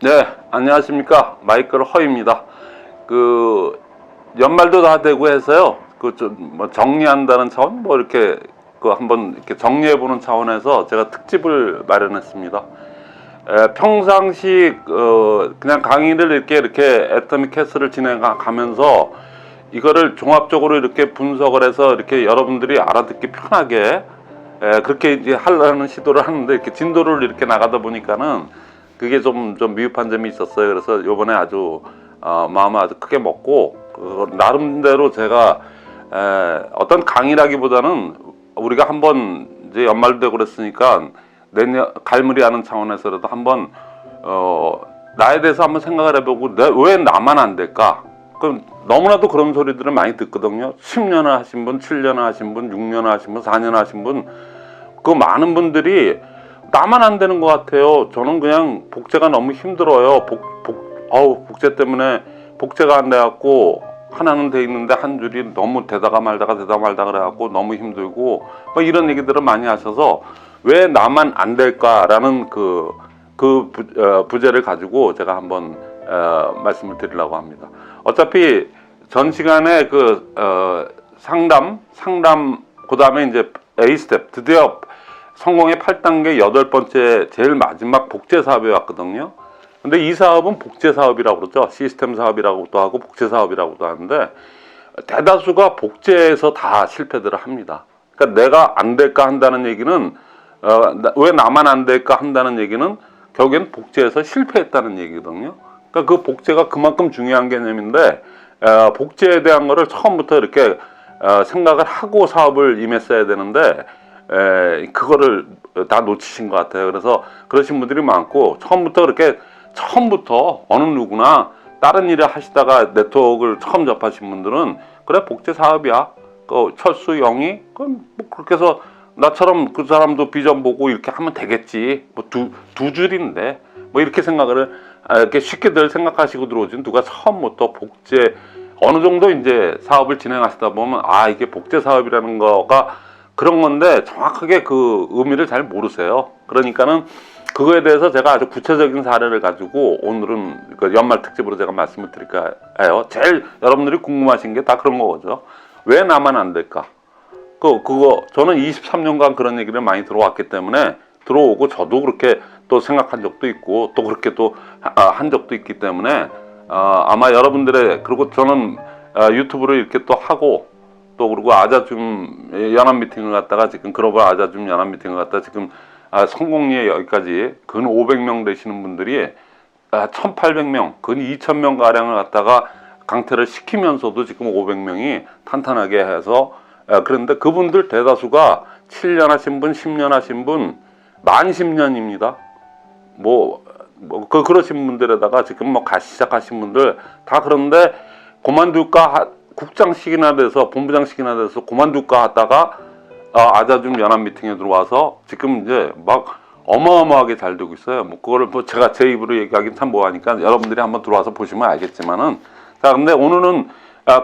네, 안녕하십니까. 마이클 허입니다. 그, 연말도 다 되고 해서요. 뭐 정리한다는 차원, 뭐 이렇게, 한번 이렇게 정리해보는 차원에서 제가 특집을 마련했습니다. 평상시, 그냥 강의를 이렇게 애터믹 캐스를 진행하면서 이거를 종합적으로 이렇게 분석을 해서 이렇게 여러분들이 알아듣기 편하게, 그렇게 이제 하려는 시도를 하는데 이렇게 진도를 이렇게 나가다 보니까는 그게 좀 미흡한 점이 있었어요. 그래서 요번에 아주 마음을 아주 크게 먹고 나름대로 제가 어떤 강의라기보다는 우리가 한번 이제 연말도 되고 그랬으니까 내년 갈무리하는 차원에서라도 한번 나에 대해서 한번 생각을 해보고 왜 나만 안 될까? 그럼 너무나도 그런 소리들을 많이 듣거든요. 10년을 하신 분, 7년을 하신 분, 6년을 하신 분, 4년을 하신 분, 그 많은 분들이 나만 안 되는 것 같아요. 저는 그냥 복제가 너무 힘들어요. 복제 때문에 복제가 안 돼갖고 하나는 돼 있는데 한 줄이 너무 되다가 말다가 그래갖고 너무 힘들고 뭐 이런 얘기들을 많이 하셔서 왜 나만 안 될까라는 부제를 가지고 제가 한번 말씀을 드리려고 합니다. 어차피 전 시간에 상담 그 다음에 이제 A 스텝 드디어 성공의 8단계 8번째 제일 마지막 복제 사업이 왔거든요. 근데 이 사업은 복제 사업이라고 그러죠. 시스템 사업이라고도 하고 복제 사업이라고도 하는데 대다수가 복제에서 다 실패들을 합니다. 그러니까 내가 안 될까 한다는 얘기는 왜 나만 안 될까 한다는 얘기는 결국엔 복제에서 실패했다는 얘기거든요. 그러니까 그 복제가 그만큼 중요한 개념인데 복제에 대한 거를 처음부터 이렇게 생각을 하고 사업을 임했어야 되는데 그거를 다 놓치신 것 같아요. 그래서 그러신 분들이 많고 처음부터 어느 누구나 다른 일을 하시다가 네트워크를 처음 접하신 분들은 그래 복제 사업이야. 철수 영희 그럼 뭐 그렇게 해서 나처럼 그 사람도 비전 보고 이렇게 하면 되겠지. 뭐 두 줄인데 뭐 이렇게 생각을 이렇게 쉽게들 생각하시고 들어오진 누가 처음부터 복제 어느 정도 이제 사업을 진행하시다 보면 이게 복제 사업이라는 거가 그런 건데 정확하게 그 의미를 잘 모르세요. 그러니까는 그거에 대해서 제가 아주 구체적인 사례를 가지고 오늘은 연말 특집으로 제가 말씀을 드릴까 해요. 제일 여러분들이 궁금하신 게 다 그런 거죠. 왜 나만 안 될까? 그거 저는 23년간 그런 얘기를 많이 들어왔기 때문에 들어오고 저도 그렇게 또 생각한 적도 있고 또 그렇게 또 한 적도 있기 때문에 아마 여러분들의 그리고 저는 유튜브를 이렇게 또 하고 또 그리고 아자줌 연합 미팅을 갖다가 지금 글로벌 아자줌 연합 미팅을 갖다가 지금 성공리에 여기까지 근 500명 되시는 분들이 1800명 근 2000명 가량을 갖다가 강퇴를 시키면서도 지금 500명이 탄탄하게 해서 그런데 그분들 대다수가 7년 하신 분, 10년 하신 분, 만 10년입니다. 그러신 분들에다가 지금 뭐 시작하신 분들 다 그런데 그만둘까 국장식이나 돼서 본부장식이나 돼서 그만둘까 하다가 아자줌 연합 미팅에 들어와서 지금 이제 막 어마어마하게 잘 되고 있어요. 뭐 그거를 뭐 제가 제 입으로 얘기하긴 참 뭐하니까 여러분들이 한번 들어와서 보시면 알겠지만은 자 근데 오늘은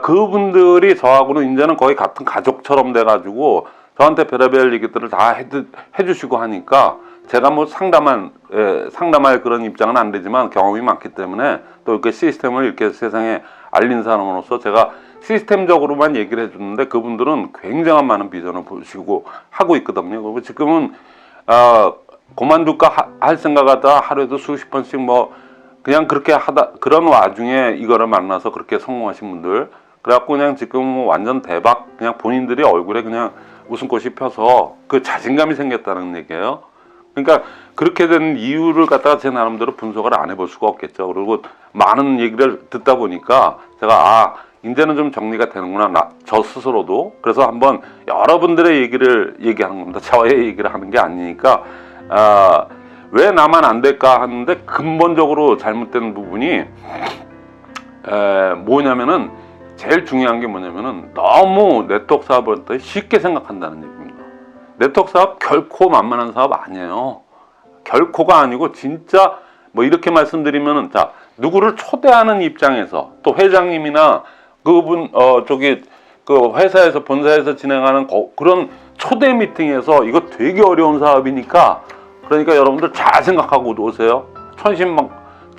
그분들이 저하고는 이제는 거의 같은 가족처럼 돼가지고 저한테 별의별 얘기들을 다 해주시고 하니까 제가 뭐 상담할 그런 입장은 안 되지만 경험이 많기 때문에 또 이렇게 시스템을 이렇게 세상에 알린 사람으로서 제가 시스템적으로만 얘기를 해주는데 그분들은 굉장한 많은 비전을 보시고 하고 있거든요. 그리고 지금은 그만둘까 할 생각하다 하루에도 수십 번씩 뭐 그냥 그렇게 하다 그런 와중에 이거를 만나서 그렇게 성공하신 분들 그래갖고 그냥 지금 뭐 완전 대박 그냥 본인들이 얼굴에 그냥 웃음꽃이 펴서 그 자신감이 생겼다는 얘기예요. 그러니까 그렇게 된 이유를 갖다가 제 나름대로 분석을 안 해볼 수가 없겠죠. 그리고 많은 얘기를 듣다 보니까 제가 이제는 좀 정리가 되는구나 저 스스로도. 그래서 한번 여러분들의 얘기를 얘기하는 겁니다. 저의 얘기를 하는 게 아니니까 왜 나만 안 될까 하는데 근본적으로 잘못된 부분이 뭐냐면은 제일 중요한 게 뭐냐면은 너무 네트워크 사업을 쉽게 생각한다는 얘기입니다. 네트워크 사업 결코 만만한 사업 아니에요. 결코가 아니고 진짜 뭐 이렇게 말씀드리면은 자 누구를 초대하는 입장에서 또 회장님이나 그분 그 회사에서 본사에서 진행하는 그런 초대 미팅에서 이거 되게 어려운 사업이니까 그러니까 여러분들 잘 생각하고 오세요.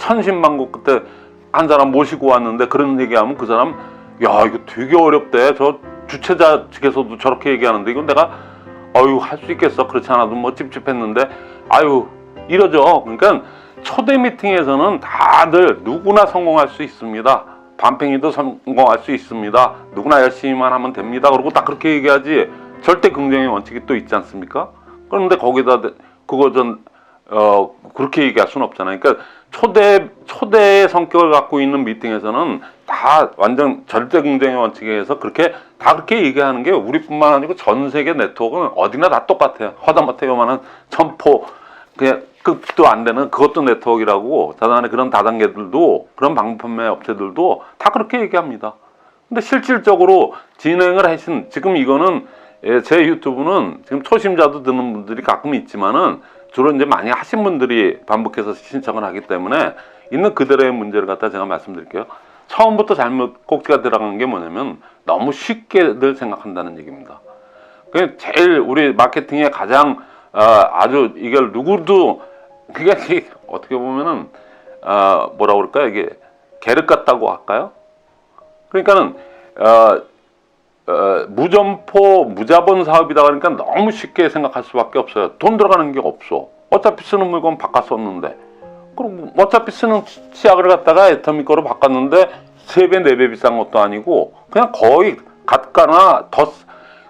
천신만고 그때 한 사람 모시고 왔는데 그런 얘기하면 그 사람 야 이거 되게 어렵대. 저 주최자 측에서도 저렇게 얘기하는데 이건 내가 할 수 있겠어. 그렇지 않아도 뭐 찝찝했는데 이러죠. 그러니까 초대 미팅에서는 다들 누구나 성공할 수 있습니다. 반팽이도 성공할 수 있습니다. 누구나 열심히만 하면 됩니다. 그러고 딱 그렇게 얘기하지. 절대 긍정의 원칙이 또 있지 않습니까? 그런데 거기다 그거 그렇게 얘기할 수는 없잖아요. 그러니까 초대의 성격을 갖고 있는 미팅에서는 다 완전 절대 긍정의 원칙에 의해서 그렇게 얘기하는 게 우리뿐만 아니고 전 세계 네트워크는 어디나 다 똑같아요. 하다못해 요만한 점포 그냥 급도 안 되는 그것도 네트워크라고 자단의 그런 다단계들도 그런 방판매 업체들도 다 그렇게 얘기합니다. 근데 실질적으로 진행을 하신 지금 이거는 제 유튜브는 지금 초심자도 듣는 분들이 가끔 있지만은 주로 이제 많이 하신 분들이 반복해서 신청을 하기 때문에 있는 그대로의 문제를 갖다 제가 말씀드릴게요. 처음부터 잘못 꼭지가 들어간 게 뭐냐면 너무 쉽게들 생각한다는 얘기입니다. 그 제일 우리 마케팅의 가장 아주 이걸 누구도 그게 어떻게 보면은 뭐라 그럴까요? 이게 계륵 같다고 할까요? 그러니까는 무점포 무자본 사업이다 그러니까 너무 쉽게 생각할 수밖에 없어요. 돈 들어가는 게 없어. 어차피 쓰는 물건 바꿔 썼는데 그럼 어차피 쓰는 치약을 갖다가 애터미 거로 바꿨는데 3배 4배 비싼 것도 아니고 그냥 거의 같거나 더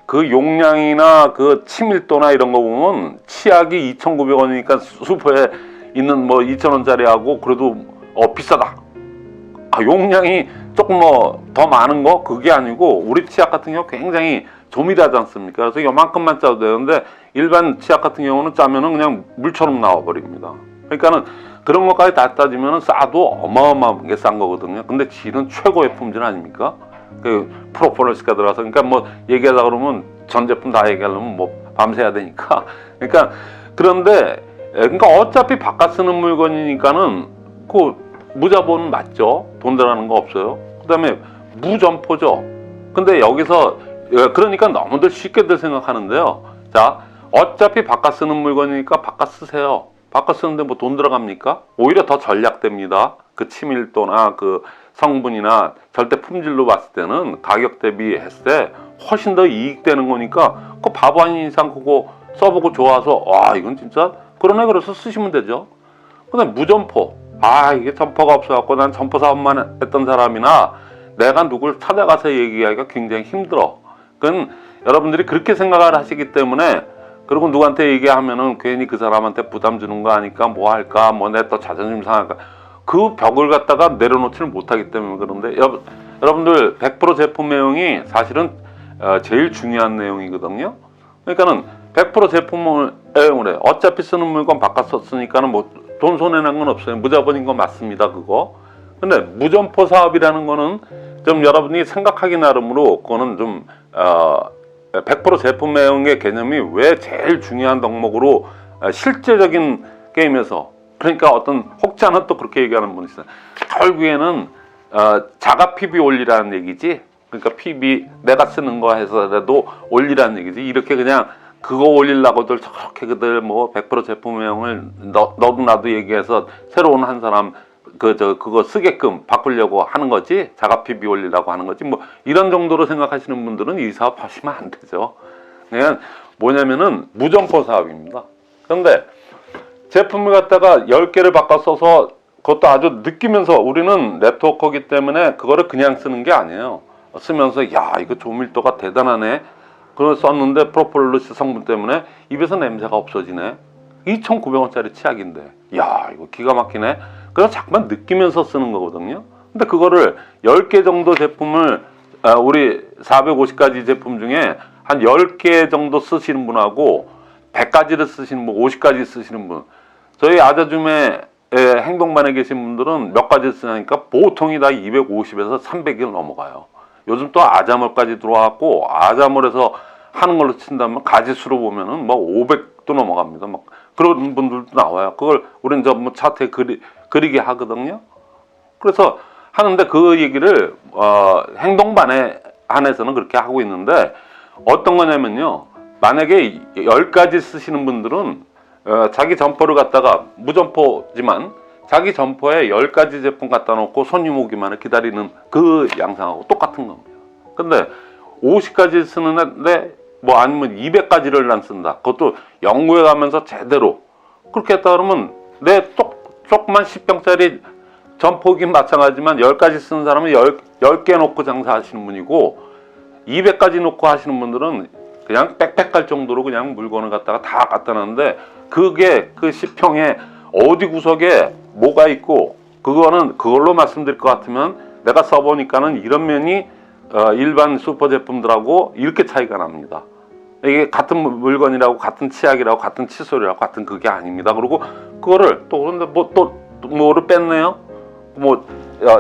그 용량이나 그 치밀도나 이런 거 보면 치약이 2,900원이니까 슈퍼에 있는 뭐 2,000원짜리하고 그래도 비싸다. 용량이 조금 더 많은 거 그게 아니고 우리 치약 같은 경우 굉장히 조밀하지 않습니까? 그래서 요만큼만 짜도 되는데 일반 치약 같은 경우는 짜면은 그냥 물처럼 나와 버립니다. 그러니까는 그런 것까지 다 따지면은 싸도 어마어마하게 싼 거거든요. 근데 질은 최고의 품질 아닙니까? 그 프로폴리스가 들어가서 그러니까 뭐 얘기하다 그러면 전 제품 다 얘기하려면 뭐 밤새야 되니까 그러니까 그런데 그러니까 어차피 바깥 쓰는 물건이니까는 그 무자본 맞죠? 돈 들어가는 거 없어요. 그 다음에 무점포죠. 근데 여기서 그러니까 너무들 쉽게들 생각하는데요. 자, 어차피 바깥 쓰는 물건이니까 바깥 쓰세요. 바깥 쓰는데 뭐 돈 들어갑니까? 오히려 더 전략됩니다. 그 치밀도나 그 성분이나 절대 품질로 봤을 때는 가격 대비 했을 때 훨씬 더 이익되는 거니까 그 바보 아닌 이상 그거 써보고 좋아서 이건 진짜 그러네 그래서 쓰시면 되죠. 근데 무점포 이게 점포가 없어갖고 난 점포 사업만 했던 사람이나 내가 누굴 찾아가서 얘기하기가 굉장히 힘들어. 그건 여러분들이 그렇게 생각을 하시기 때문에 그리고 누구한테 얘기하면은 괜히 그 사람한테 부담 주는 거 아니까 뭐 할까 뭐 내 또 자존심 상할까 그 벽을 갖다가 내려놓지를 못하기 때문에 그런데 여러분들 100% 제품 내용이 사실은 제일 중요한 내용이거든요. 그러니까는 100% 제품 내용을 어차피 쓰는 물건 바꿔 썼으니까는 뭐 돈 손해난 건 없어요. 무자본인 거 맞습니다. 그거. 근데 무점포 사업이라는 거는 좀 여러분이 생각하기 나름으로 그거는 좀 100% 제품 내용의 개념이 왜 제일 중요한 덕목으로 실제적인 게임에서 그러니까 어떤 혹자는 또 그렇게 얘기하는 분이 있어요. 결국에는 자가 PB 올리라는 얘기지. 그러니까 PB 내가 쓰는 거 해서라도 올리라는 얘기지. 이렇게 그냥 그거 올리려고들 저렇게 그들 뭐 100% 제품명을 너도 나도 얘기해서 새로운 한 사람 그거 쓰게끔 바꾸려고 하는 거지. 자가 PB 올리려고 하는 거지. 뭐 이런 정도로 생각하시는 분들은 이 사업 하시면 안 되죠. 그냥 뭐냐면은 무점포 사업입니다. 그런데 제품을 갖다가 10개를 바꿔 써서 그것도 아주 느끼면서 우리는 네트워크이기 때문에 그거를 그냥 쓰는 게 아니에요. 쓰면서 이거 조밀도가 대단하네. 그걸 썼는데 프로폴리스 성분 때문에 입에서 냄새가 없어지네. 2,900원짜리 치약인데 이거 기가 막히네. 그래서 자꾸만 느끼면서 쓰는 거거든요. 근데 그거를 10개 정도 제품을 우리 450가지 제품 중에 한 10개 정도 쓰시는 분하고 100가지를 쓰시는 분, 50가지 쓰시는 분 저희 아자줌의 행동반에 계신 분들은 몇 가지 쓰니까 보통이 다 250에서 300일 넘어가요. 요즘 또 아자몰까지 들어왔고 아자몰에서 하는 걸로 친다면 가지수로 보면은 뭐 500도 넘어갑니다. 막 그런 분들도 나와요. 그걸 우리는 뭐 차트에 그리게 하거든요. 그래서 하는데 그 얘기를 행동반에 한해서는 그렇게 하고 있는데 어떤 거냐면요. 만약에 10가지 쓰시는 분들은 자기 점포를 갖다가 무점포지만 자기 점포에 10가지 제품 갖다 놓고 손님 오기만을 기다리는 그 양상하고 똑같은 겁니다. 근데 50가지 쓰는데 뭐 아니면 200가지를 난 쓴다. 그것도 연구해 가면서 제대로 그렇게 했다 그러면 내 조그만 10병짜리 점포긴 마찬가지지만 10가지 쓰는 사람은 10개 놓고 장사하시는 분이고 200가지 놓고 하시는 분들은 그냥 빽빽할 정도로 그냥 물건을 갖다가 다 갖다 놨는데 그게 그 10평에 어디 구석에 뭐가 있고 그거는 그걸로 말씀드릴 것 같으면 내가 써보니까는 이런 면이 일반 슈퍼 제품들하고 이렇게 차이가 납니다. 이게 같은 물건이라고 같은 치약이라고 같은 칫솔이라고 같은 그게 아닙니다. 그리고 그거를 또 그런데 뭐 또 뭐를 뺐네요. 뭐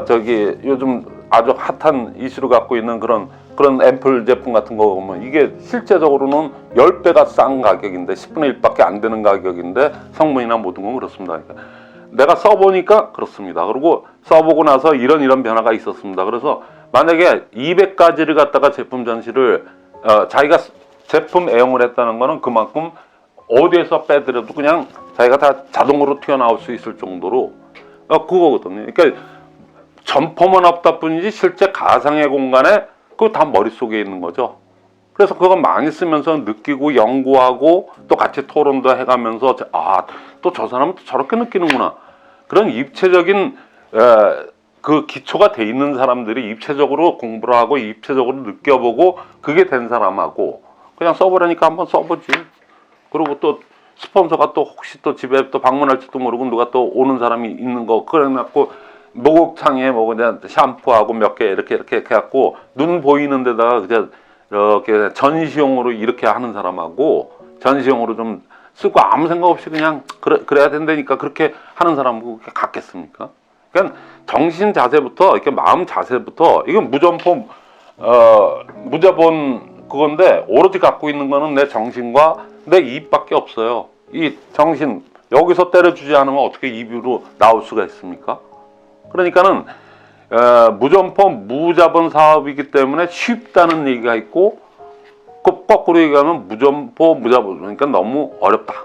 저기 요즘 아주 핫한 이슈를 갖고 있는 그런 앰플 제품 같은 거 보면 이게 실제적으로는 10배가 싼 가격인데 10분의 1밖에 안 되는 가격인데 성분이나 모든 건 그렇습니다. 그러니까 내가 써보니까 그렇습니다. 그리고 써보고 나서 이런 변화가 있었습니다. 그래서 만약에 200가지를 갖다가 제품 전시를 자기가 제품 애용을 했다는 거는 그만큼 어디에서 빼더라도 그냥 자기가 다 자동으로 튀어나올 수 있을 정도로 그거거든요. 그러니까 점포만 없다 뿐이지 실제 가상의 공간에 그거 다 머릿속에 있는 거죠. 그래서 그거 많이 쓰면서 느끼고 연구하고 또 같이 토론도 해가면서 또 저 사람은 또 저렇게 느끼는구나. 그런 입체적인 그 기초가 돼 있는 사람들이 입체적으로 공부를 하고 입체적으로 느껴보고 그게 된 사람하고 그냥 써보라니까 한번 써보지. 그리고 또 스폰서가 또 혹시 또 집에 또 방문할지도 모르고 누가 또 오는 사람이 있는 거 그래갖고 목욕탕에 뭐 그냥 샴푸하고 몇 개 이렇게 해갖고 눈 보이는 데다가 그냥 이렇게 전시용으로 이렇게 하는 사람하고 전시용으로 좀 쓰고 아무 생각 없이 그냥 그래야 된다니까 그렇게 하는 사람하고 그렇게 같겠습니까? 그러니까 정신 자세부터 이렇게 마음 자세부터 이건 무점포 무자본 그건데 오로지 갖고 있는 거는 내 정신과 내 입밖에 없어요. 이 정신 여기서 때려주지 않으면 어떻게 입으로 나올 수가 있습니까? 그러니까는 무점포 무자본 사업이기 때문에 쉽다는 얘기가 있고 그 거꾸로 얘기하면 무점포 무자본 그러니까 너무 어렵다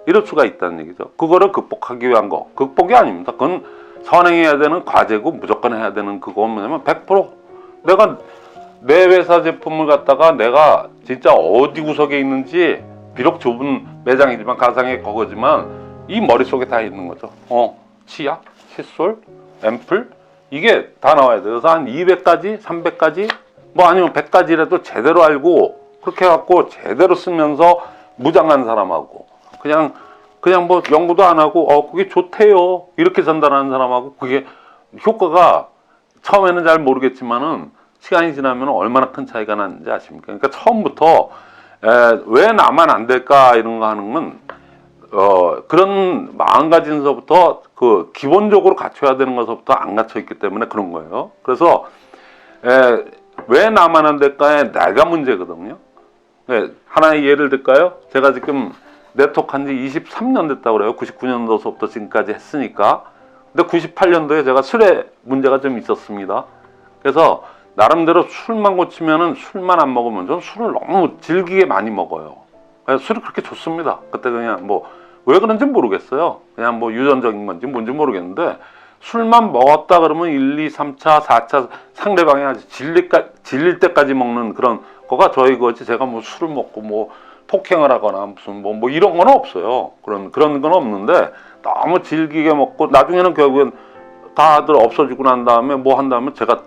이럴 수가 있다는 얘기죠. 그거를 극복하기 위한 거 극복이 아닙니다. 그건 선행해야 되는 과제고 무조건 해야 되는 그건 뭐냐면 100% 내가 내 회사 제품을 갖다가 내가 진짜 어디 구석에 있는지 비록 좁은 매장이지만 가상의 거거지만 이 머릿속에 다 있는 거죠. 치약, 칫솔, 앰플 이게 다 나와야 돼요. 그래서 한 200가지, 300가지 뭐 아니면 100가지라도 제대로 알고 그렇게 해갖고 제대로 쓰면서 무장한 사람하고 그냥 뭐 연구도 안 하고 그게 좋대요 이렇게 전달하는 사람하고 그게 효과가 처음에는 잘 모르겠지만은 시간이 지나면 얼마나 큰 차이가 나는지 아십니까? 그러니까 처음부터 왜 나만 안 될까 이런 거 하는 건 그런 마음가짐서부터 그 기본적으로 갖춰야 되는 것부터 안 갖춰 있기 때문에 그런 거예요. 그래서 왜 나만 안 될까에 내가 문제거든요. 하나의 예를 들까요? 제가 지금 네트워크 한지 23년 됐다고 그래요. 99년도서부터 지금까지 했으니까. 근데 98년도에 제가 술에 문제가 좀 있었습니다. 그래서 나름대로 술만 고치면은 술만 안 먹으면 저는 술을 너무 질기게 많이 먹어요. 그래서 술이 그렇게 좋습니다. 그때 그냥 뭐 왜 그런지 모르겠어요. 그냥 뭐 유전적인 건지 뭔지 모르겠는데 술만 먹었다 그러면 1, 2, 3차, 4차 상대방이 아주 질릴 때까지 먹는 그런 거가 저희 거지. 제가 뭐 술을 먹고 뭐 폭행을 하거나 무슨 뭐 이런 건 없어요. 그런 건 없는데 너무 질기게 먹고 나중에는 결국엔 다들 없어지고 난 다음에 뭐 한 다음에 제가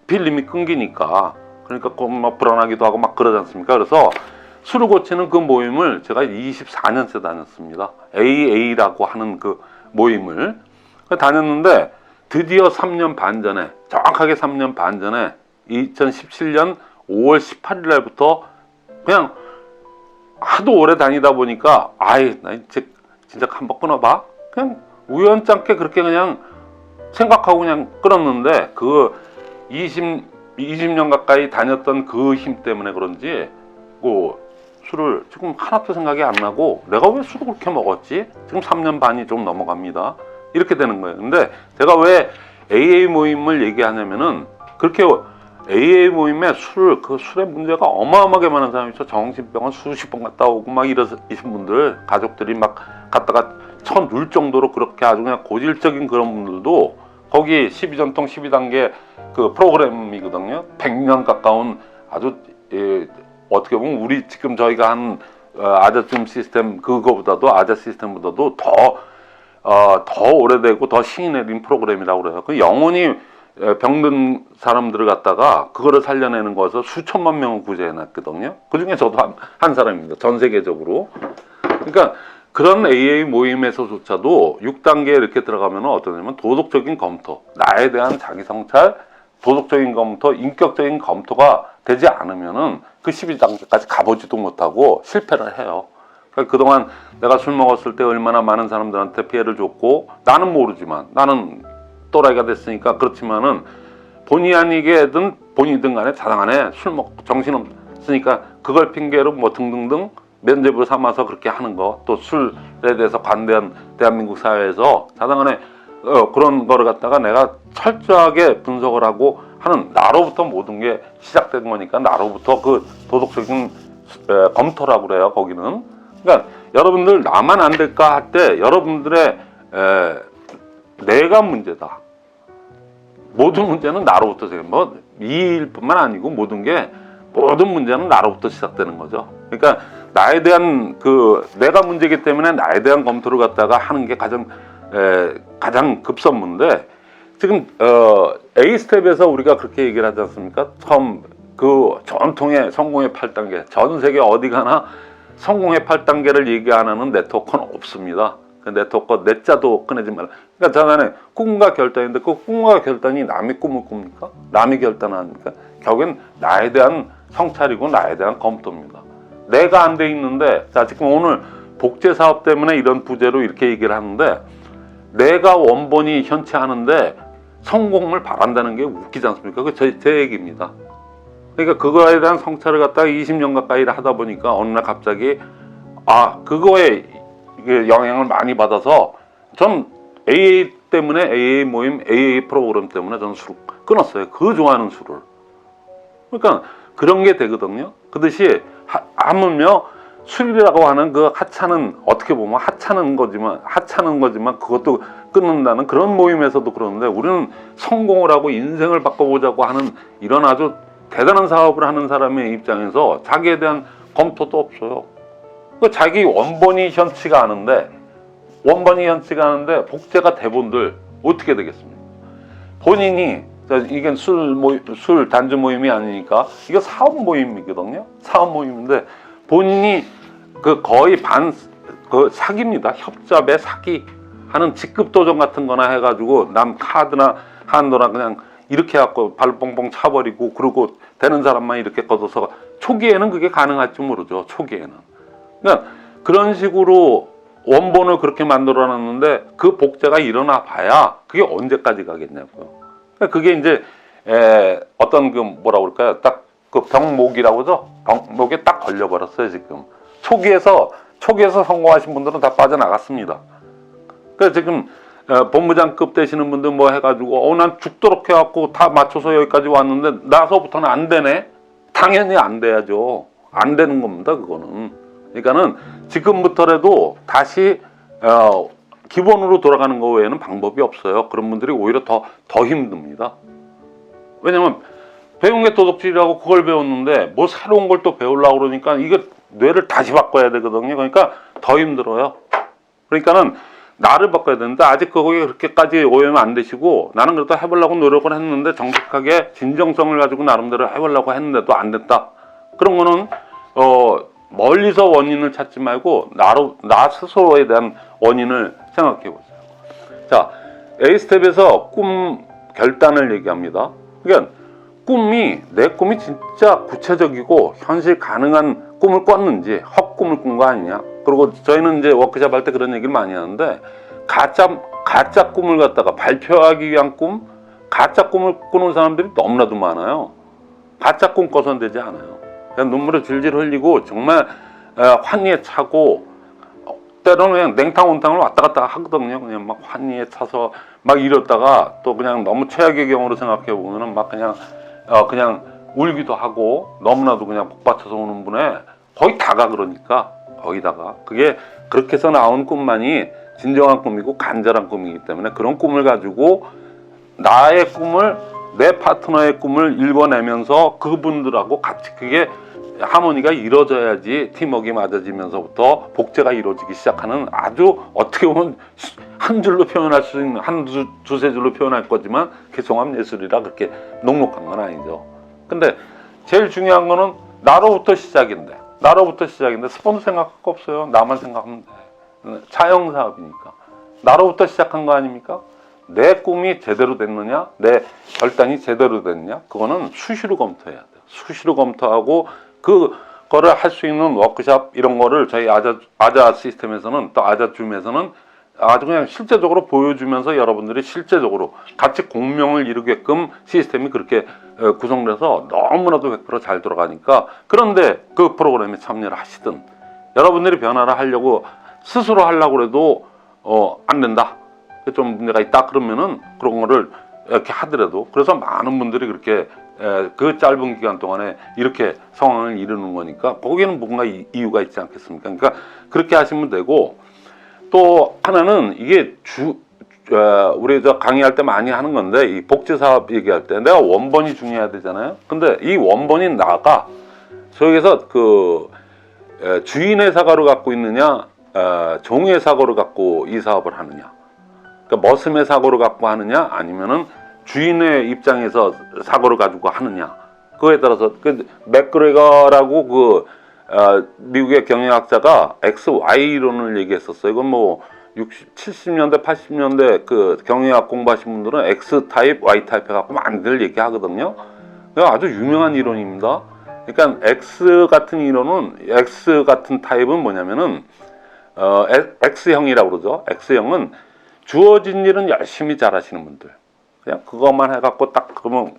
필름이 끊기니까 그러니까 막 불안하기도 하고 막 그러지 않습니까? 그래서 술을 고치는 그 모임을 제가 24년째 다녔습니다. AA라고 하는 그 모임을 다녔는데 드디어 3년 반 전에 정확하게 3년 반 전에 2017년 5월 18일 날부터 그냥 하도 오래 다니다 보니까 나 진짜 한번 끊어봐. 그냥 우연찮게 그렇게 그냥 생각하고 그냥 끊었는데 그 20년 가까이 다녔던 그 힘 때문에 그런지 술을 지금 하나도 생각이 안 나고 내가 왜 술을 그렇게 먹었지? 지금 3년 반이 좀 넘어갑니다. 이렇게 되는 거예요. 근데 제가 왜 AA 모임을 얘기하냐면은 그렇게 AA 모임에 그 술의 문제가 어마어마하게 많은 사람이 있어. 정신병원 수십 번 갔다 오고 막 이러신 분들 가족들이 막 갔다가 쳐눌 정도로 그렇게 아주 그냥 고질적인 그런 분들도 거기 12전통 12단계 그 프로그램이거든요. 100년 가까운 아주 어떻게 보면 우리 지금 저희가 한 아자춤 시스템 그거보다도 아자 시스템보다도 더 오래되고 더 신이 내린 프로그램이라고 그래요. 그 영원히 병든 사람들을 갖다가 그거를 살려내는 거에서 수천만 명을 구제해놨거든요. 그 중에 저도 한 사람입니다. 전 세계적으로. 그러니까 그런 AA 모임에서조차도 6단계에 이렇게 들어가면 어떠냐면 도덕적인 검토, 나에 대한 자기 성찰, 도덕적인 검토, 인격적인 검토가 되지 않으면은 그 12단계까지 가보지도 못하고 실패를 해요. 그러니까 그동안 내가 술 먹었을 때 얼마나 많은 사람들한테 피해를 줬고 나는 모르지만 나는 또라이가 됐으니까 그렇지만은 본의 아니게든 본이든 간에 자당간에 술 먹고 정신없으니까 그걸 핑계로 뭐 등등등 면죄부 삼아서 그렇게 하는 거, 또 술에 대해서 관대한 대한민국 사회에서 자당간에 그런 거를 갖다가 내가 철저하게 분석을 하고 하는 나로부터 모든 게 시작된 거니까 나로부터 그 도덕적인 검토라고 그래요. 거기는. 그러니까 여러분들 나만 안 될까 할 때 여러분들의 내가 문제다. 모든 문제는 나로부터 뭐 이 일뿐만 아니고 모든 문제는 나로부터 시작되는 거죠. 그러니까 나에 대한 내가 문제이기 때문에 나에 대한 검토를 갖다가 하는 게 가장 급선무인데 지금 A 스텝에서 우리가 그렇게 얘기를 하지 않습니까? 처음 그 전통의 성공의 8단계 전 세계 어디 가나 성공의 8단계를 얘기 안 하는 네트워크는 없습니다. 그 네트워크 내 자도 꺼내지 말라. 그러니까 저는 꿈과 결단인데 그 꿈과 결단이 남의 꿈을 꿉니까? 남의 결단을 합니까? 결국엔 나에 대한 성찰이고 나에 대한 검토입니다. 내가 안 돼 있는데 자 지금 오늘 복제 사업 때문에 이런 부제로 이렇게 얘기를 하는데 내가 원본이 현치하는데 성공을 바란다는 게 웃기지 않습니까? 그 제 얘기입니다. 그러니까 그거에 대한 성찰을 갖다가 20년 가까이 하다 보니까 어느 날 갑자기 그거에 영향을 많이 받아서 전 AA 때문에 AA 모임, AA 프로그램 때문에 저는 술을 끊었어요. 그 좋아하는 술을. 그러니까 그런 게 되거든요. 그듯이 하물며 술이라고 하는 그 하찮은 어떻게 보면 하찮은 거지만 그것도 끊는다는 그런 모임에서도 그러는데 우리는 성공을 하고 인생을 바꿔보자고 하는 이런 아주 대단한 사업을 하는 사람의 입장에서 자기에 대한 검토도 없어요. 자기 원본이 현치가 않은데 복제가 대본들 어떻게 되겠습니까? 본인이 이게 술 단주 모임이 아니니까 이거 사업 모임이거든요. 사업 모임인데 본인이 거의 사기입니다. 협잡에 사기 하는 직급 도전 같은 거나 해가지고 남 카드나 한도나 그냥 이렇게 해갖고 발 뻥뻥 차버리고 그러고 되는 사람만 이렇게 걷어서 초기에는 그게 가능할지 모르죠. 초기에는. 그러니까 그런 식으로 원본을 그렇게 만들어 놨는데 그 복제가 일어나 봐야 그게 언제까지 가겠냐고요. 그러니까 그게 이제 어떤 뭐라 그럴까요? 딱 그 병목이라고 하죠. 병목에 딱 걸려버렸어요 지금. 초기에서 성공하신 분들은 다 빠져나갔습니다. 그러니까 지금 본부장급 되시는 분들 뭐 해가지고 난 죽도록 해갖고 다 맞춰서 여기까지 왔는데 나서부터는 안 되네. 당연히 안 돼야죠. 안 되는 겁니다 그거는. 그러니까는 지금부터라도 다시 기본으로 돌아가는 거 외에는 방법이 없어요. 그런 분들이 오히려 더 힘듭니다. 왜냐면 배운 게 도덕질이라고 그걸 배웠는데 뭐 새로운 걸 또 배우려고 그러니까 이게 뇌를 다시 바꿔야 되거든요. 그러니까 더 힘들어요. 그러니까는 나를 바꿔야 되는데 아직 거기에 그렇게까지 오해면 안 되시고 나는 그래도 해보려고 노력을 했는데 정직하게 진정성을 가지고 나름대로 해보려고 했는데도 안 됐다. 그런 거는 멀리서 원인을 찾지 말고 나 스스로에 대한 원인을 생각해 보세요. 자, A 스텝에서 꿈 결단을 얘기합니다. 그러니까 내 꿈이 진짜 구체적이고 현실 가능한 꿈을 꿨는지 헛꿈을 꾼 거 아니냐. 그리고 저희는 이제 워크숍 할 때 그런 얘기를 많이 하는데 가짜 꿈을 갖다가 발표하기 위한 꿈, 가짜 꿈을 꾸는 사람들이 너무나도 많아요. 가짜 꿈 꿔서는 되지 않아요. 그냥 눈물을 질질 흘리고 정말 환희에 차고 때로는 그냥 냉탕 온탕을 왔다 갔다 하거든요. 그냥 막 환희에 차서 막 이랬다가 또 그냥 너무 최악의 경우로 생각해 보면은 막 그냥 울기도 하고 너무나도 그냥 복받쳐서 오는 분에 거의 다가 그러니까 거기다가 그게 그렇게 해서 나온 꿈만이 진정한 꿈이고 간절한 꿈이기 때문에 그런 꿈을 가지고 나의 꿈을 내 파트너의 꿈을 읽어내면서 그분들하고 같이 그게 하모니가 이루어져야지 팀워크가 맞아지면서부터 복제가 이루어지기 시작하는 아주 어떻게 보면 한 줄로 표현할 수 있는 두세 줄로 표현할 거지만 그게 종합예술이라 그렇게 녹록한 건 아니죠. 근데 제일 중요한 거는 나로부터 시작인데 스폰서 생각할 거 없어요. 나만 생각하면 돼. 자영사업이니까 나로부터 시작한 거 아닙니까? 내 꿈이 제대로 됐느냐, 내 결단이 제대로 됐느냐, 그거는 수시로 검토해야 돼요. 수시로 검토하고 그거를 할 수 있는 워크숍 이런 거를 저희 아자 시스템에서는 또 아자줌에서는 아주 그냥 실제적으로 보여주면서 여러분들이 실제적으로 같이 공명을 이루게끔 시스템이 그렇게 구성돼서 너무나도 100% 잘 돌아가니까 그런데 그 프로그램에 참여를 하시든 여러분들이 변화를 하려고 스스로 하려고 해도 안 된다. 좀 문제가 있다 그러면은 그런 거를 이렇게 하더라도 그래서 많은 분들이 그렇게 그 짧은 기간 동안에 이렇게 상황을 이루는 거니까 거기는 뭔가 이유가 있지 않겠습니까? 그러니까 그렇게 하시면 되고 또 하나는 이게 우리 저 강의할 때 많이 하는 건데 이 복지 사업 얘기할 때 내가 원본이 중요해야 되잖아요. 근데 이 원본이 나가 저기서 그 주인의 사고를 갖고 있느냐 종의 사고를 갖고 이 사업을 하느냐. 그러니까 머슴의 사고를 갖고 하느냐 아니면은 주인의 입장에서 사고를 가지고 하느냐 그거에 따라서 그 맥그레거라고 그 미국의 경영학자가 XY 이론을 얘기했었어요. 이건 뭐 70년대 80년대 그 경영학 공부하신 분들은 X 타입 Y 타입 해갖고 많이들 얘기하거든요. 아주 유명한 이론입니다. 그러니까 X 같은 이론은 X 같은 타입은 뭐냐면은 X형이라고 그러죠. X형은 주어진 일은 열심히 잘하시는 분들. 그냥 그것만 해갖고 딱 그러면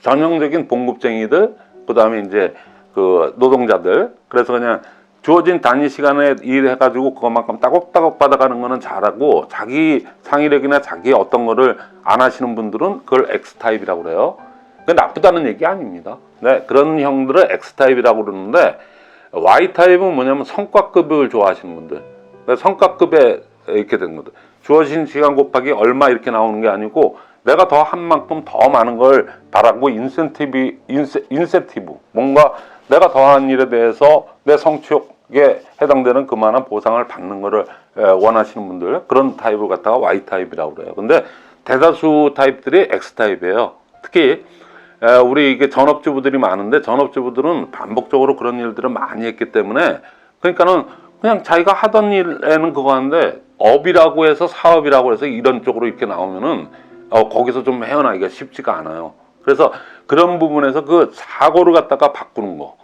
전형적인 봉급쟁이들, 그 다음에 이제 그 노동자들. 그래서 그냥 주어진 단위 시간에 일해가지고 그것만큼 따곡따곡 받아가는 거는 잘하고 자기 창의력이나 자기 어떤 거를 안 하시는 분들은 그걸 X타입이라고 그래요. 그게 나쁘다는 얘기 아닙니다. 네, 그런 형들을 X타입이라고 그러는데 Y타입은 뭐냐면 성과급을 좋아하시는 분들. 성과급에 이렇게 된 거죠. 주어진 시간 곱하기 얼마 이렇게 나오는 게 아니고 내가 더 한 만큼 더 많은 걸 바라고 인센티브 뭔가 내가 더한 일에 대해서 내 성취욕에 해당되는 그만한 보상을 받는 거를 원하시는 분들 그런 타입을 갖다가 Y타입이라고 그래요. 근데 대다수 타입들이 X타입이에요. 특히 우리 이게 전업주부들이 많은데 전업주부들은 반복적으로 그런 일들을 많이 했기 때문에 그러니까는 그냥 자기가 하던 일에는 그거 하는데 업이라고 해서 사업이라고 해서 이런 쪽으로 이렇게 나오면은 거기서 좀 헤어나기가 쉽지가 않아요. 그래서 그런 부분에서 그 사고를 갖다가 바꾸는 거.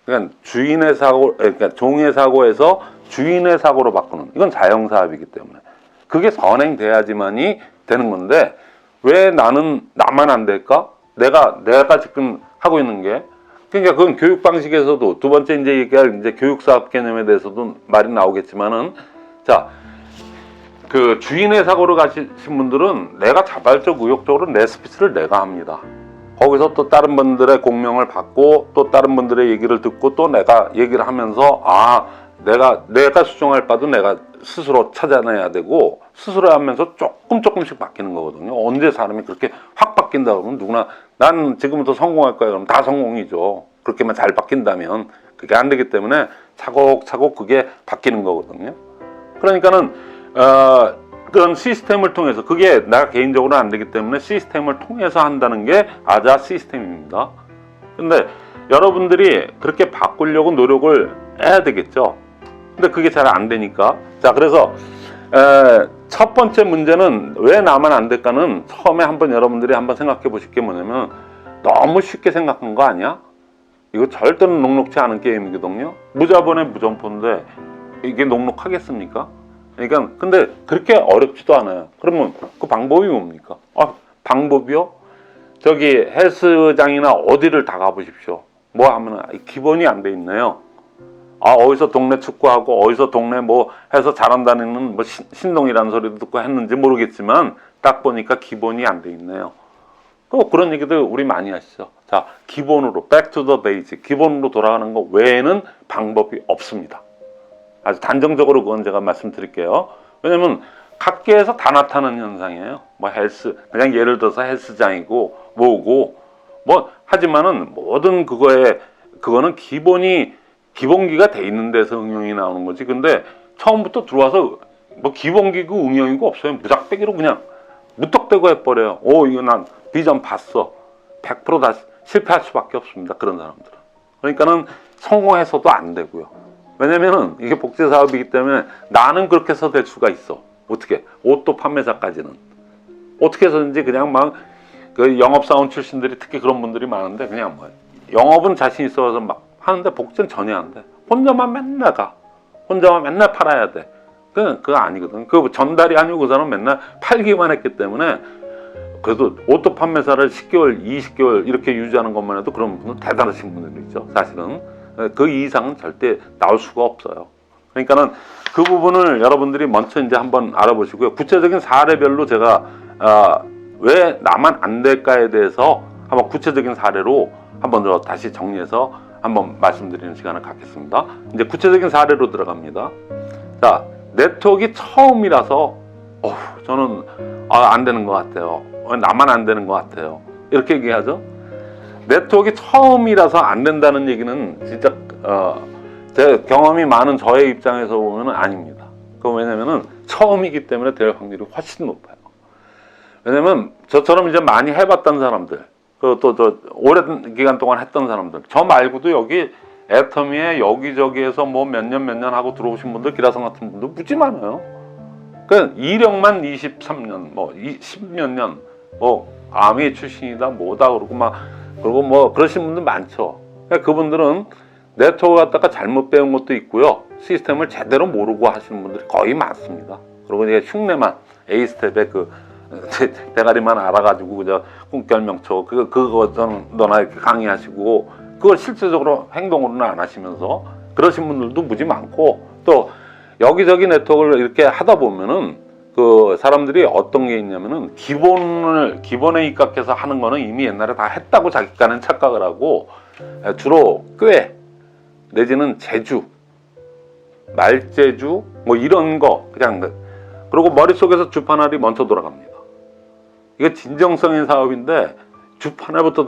그러니까 주인의 사고, 그러니까 종의 사고에서 주인의 사고로 바꾸는 이건 자영사업이기 때문에 그게 선행돼야지만이 되는 건데 왜 나만 안 될까? 내가 지금 하고 있는 게 그러니까 그건 교육 방식에서도 두 번째 이제 얘기할 이제 교육 사업 개념에 대해서도 말이 나오겠지만은 자. 그 주인의 사고를 가신 분들은 내가 자발적 의욕적으로 내 스피치를 내가 합니다. 거기서 또 다른 분들의 공명을 받고 또 다른 분들의 얘기를 듣고 또 내가 얘기를 하면서 내가 수정할 바도 내가 스스로 찾아내야 되고 스스로 하면서 조금씩 바뀌는 거거든요. 언제 사람이 그렇게 확 바뀐다 그러면 누구나 난 지금부터 성공할 거야 그러면 다 성공이죠. 그렇게만 잘 바뀐다면 그게 안 되기 때문에 차곡차곡 그게 바뀌는 거거든요. 그러니까는 그런 시스템을 통해서 그게 나 개인적으로 안 되기 때문에 시스템을 통해서 한다는 게 아자 시스템입니다. 근데 여러분들이 그렇게 바꾸려고 노력을 해야 되겠죠. 근데 그게 잘 안 되니까 자 그래서 첫 번째 문제는 왜 나만 안 될까는 처음에 한번 여러분들이 한번 생각해 보실 게 뭐냐면 너무 쉽게 생각한 거 아니야? 이거 절대로 녹록지 않은 게임이거든요. 무자본의 무점포인데 이게 녹록하겠습니까? 그러니까 근데 그렇게 어렵지도 않아요. 그러면 그 방법이 뭡니까? 방법이요? 저기 헬스장이나 어디를 다 가보십시오. 뭐 하면 기본이 안 돼 있네요. 어디서 동네 축구하고 어디서 동네 뭐 해서 잘한다는 뭐 신동이라는 소리도 듣고 했는지 모르겠지만 딱 보니까 기본이 안 돼 있네요. 그런 얘기들 우리 많이 하시죠. 자, 기본으로 back to the basic 기본으로 돌아가는 거 외에는 방법이 없습니다. 아주 단정적으로 그건 제가 말씀드릴게요. 왜냐면 각계에서 다 나타나는 현상이에요. 뭐 헬스, 그냥 예를 들어서 헬스장이고 뭐고 뭐 하지만은 모든 그거는 기본기가 돼 있는 데서 응용이 나오는 거지. 근데 처음부터 들어와서 뭐 기본기고 응용이고 없어요. 무작대기로 그냥 무턱대고 해버려요. 오, 이거 난 비전 봤어. 100% 다 실패할 수밖에 없습니다. 그런 사람들은. 그러니까는 성공해서도 안 되고요. 왜냐면은 이게 복제 사업이기 때문에 나는 그렇게 해서 될 수가 있어. 어떻게? 옷도 판매사까지는. 어떻게 해서든지 그냥 막 그 영업사원 출신들이 특히 그런 분들이 많은데 그냥 뭐 영업은 자신 있어서 막 하는데 복제는 전혀 안 돼. 혼자만 맨날 가. 혼자만 맨날 팔아야 돼. 그거 아니거든. 그 전달이 아니고 그 사람 맨날 팔기만 했기 때문에 그래도 오토 판매사를 10개월, 20개월 이렇게 유지하는 것만 해도 그런 분은 대단하신 분들이죠. 사실은 그 이상은 절대 나올 수가 없어요. 그러니까는 그 부분을 여러분들이 먼저 이제 한번 알아보시고요. 구체적인 사례별로 제가 왜 나만 안 될까에 대해서 한번 구체적인 사례로 한번 더 다시 정리해서 한번 말씀드리는 시간을 갖겠습니다. 이제 구체적인 사례로 들어갑니다. 자, 네트워크가 처음이라서 저는 안 되는 것 같아요. 나만 안 되는 것 같아요. 이렇게 얘기하죠. 네트워크가 처음이라서 안 된다는 얘기는 진짜 제 경험이 많은 저의 입장에서 보면 아닙니다. 왜냐면은 처음이기 때문에 될 확률이 훨씬 높아요. 왜냐면 저처럼 이제 많이 해봤던 사람들, 또 오랜 기간 동안 했던 사람들, 저 말고도 여기 애터미에 여기저기에서 뭐 몇 년 하고 들어오신 분들, 기라성 같은 분들 무지 많아요. 그 이력만 23년, 뭐 10몇 년, 뭐 아미 출신이다, 뭐다 그러고 뭐 그러신 분들 많죠. 그러니까 그분들은 네트워크 갖다가 잘못 배운 것도 있고요. 시스템을 제대로 모르고 하시는 분들이 거의 많습니다. 그리고 이제 흉내만 A스텝에 대가리만 알아가지고 그저 꿈결명초 그거 너나 이렇게 강의하시고 그걸 실질적으로 행동으로는 안 하시면서 그러신 분들도 무지 많고, 또 여기저기 네트워크를 이렇게 하다 보면은 그 사람들이 어떤 게 있냐면은 기본에 입각해서 하는 거는 이미 옛날에 다 했다고 자기가는 착각을 하고 주로 꽤 내지는 제주, 말제주 뭐 이런 거 그냥 그리고 머릿속에서 주판알이 먼저 돌아갑니다. 이게 진정성인 사업인데 주판알부터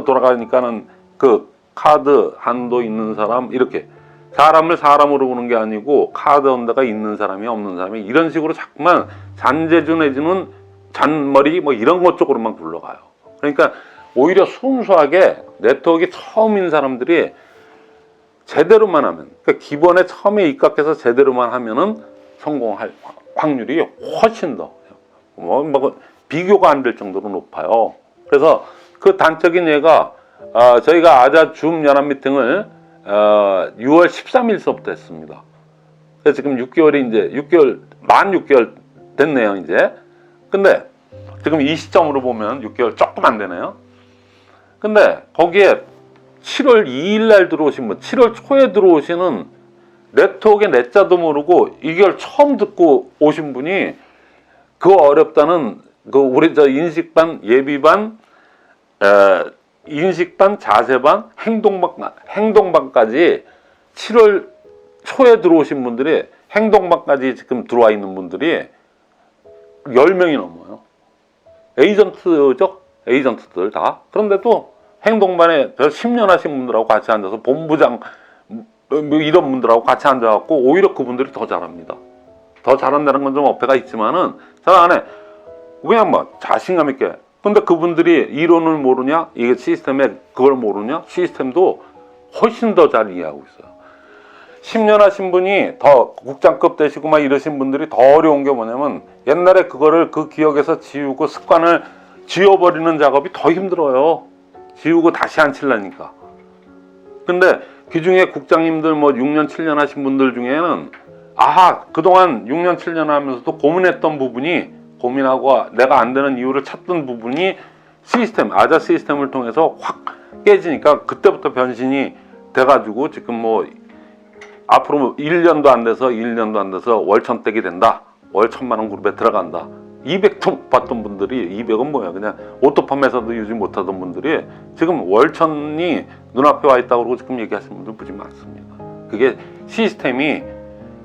돌아가니까는 그 카드 한도 있는 사람 이렇게 사람을 사람으로 보는 게 아니고 카드 한도가 있는 사람이 없는 사람이 이런 식으로 자꾸만 잔재주 내지는 잔머리 뭐 이런 것 쪽으로만 굴러가요. 그러니까 오히려 순수하게 네트워크 처음인 사람들이 제대로만 하면, 그러니까 기본에 처음에 입각해서 제대로만 하면은 성공할 확률이 훨씬 더 비교가 안 될 정도로 높아요. 그래서 그 단적인 예가 저희가 아자 줌 연합 미팅을 6월 13일서부터 했습니다. 그래서 지금 6개월이 이제 만 6개월 됐네요, 이제. 근데 지금 이 시점으로 보면 6개월 조금 안 되네요. 근데 거기에 7월 2일 날 들어오신 분, 7월 초에 들어오시는 네트워크의 내자도 모르고 2개월 처음 듣고 오신 분이 그 어렵다는 우리 저 인식반, 예비반, 인식반, 자세반, 행동반까지 7월 초에 들어오신 분들이 행동반까지 지금 들어와 있는 분들이 10명이 넘어요. 에이전트죠? 에이전트들 다. 그런데도 행동반에 10년 하신 분들하고 같이 앉아서 본부장 뭐 이런 분들하고 같이 앉아갖고 오히려 그분들이 더 잘합니다. 더 잘한다는 건 좀 어폐가 있지만은 저 안에 그냥 뭐 자신감 있게. 근데 그분들이 이론을 모르냐? 이게 시스템에 그걸 모르냐? 시스템도 훨씬 더 잘 이해하고 있어요. 10년 하신 분이 더 국장급 되시고 막 이러신 분들이 더 어려운 게 뭐냐면 옛날에 그거를 그 기억에서 지우고 습관을 지워버리는 작업이 더 힘들어요. 지우고 다시 안 칠라니까. 근데 그 중에 국장님들 뭐 6년, 7년 하신 분들 중에는 그동안 6년, 7년 하면서도 고민했던 부분이 고민하고 내가 안 되는 이유를 찾던 부분이 아자 시스템을 통해서 확 깨지니까 그때부터 변신이 돼가지고 지금 뭐 앞으로 1년도 안 돼서 월천댁이 된다. 월 1,000만 원 그룹에 들어간다. 200통 받던 분들이 200은 뭐야 그냥 오토 판매사도 유지 못하던 분들이 지금 월천이 눈앞에 와 있다고 그러고 지금 얘기하시는 분들 무지 많습니다. 그게 시스템이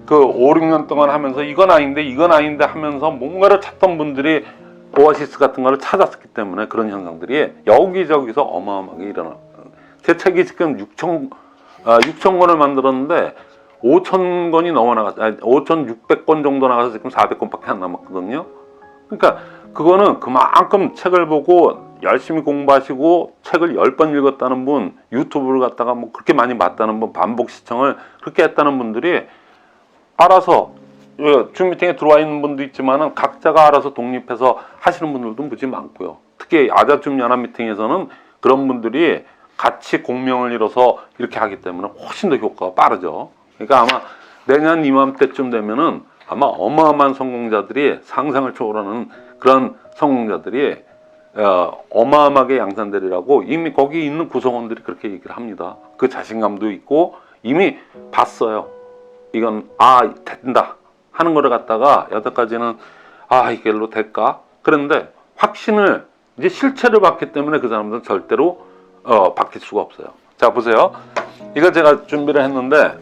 그 5, 6년 동안 하면서 이건 아닌데 하면서 뭔가를 찾던 분들이 오아시스 같은 거를 찾았기 때문에 그런 현상들이 여기저기서 어마어마하게 일어나. 제 책이 지금 6천 권을 만들었는데 5천 권이 넘어 나갔어요. 5,600권 정도 나가서 지금 400권밖에 안 남았거든요. 그러니까 그거는 그만큼 책을 보고 열심히 공부하시고 책을 10번 읽었다는 분, 유튜브를 갖다가 뭐 그렇게 많이 봤다는 분, 반복 시청을 그렇게 했다는 분들이 알아서 줌 미팅에 들어와 있는 분도 있지만은 각자가 알아서 독립해서 하시는 분들도 무지 많고요. 특히 아자줌 연합 미팅에서는 그런 분들이 같이 공명을 이뤄서 이렇게 하기 때문에 훨씬 더 효과가 빠르죠. 그러니까 아마 내년 이맘때쯤 되면은 아마 어마어마한 성공자들이 상상을 초월하는 그런 성공자들이 어마어마하게 양산되리라고 이미 거기 있는 구성원들이 그렇게 얘기를 합니다. 그 자신감도 있고 이미 봤어요. 이건 된다 하는 거를 갖다가 여태까지는 이걸로 될까? 그런데 확신을 이제 실체를 봤기 때문에 그 사람들은 절대로 바뀔 수가 없어요. 자 보세요. 이거 제가 준비를 했는데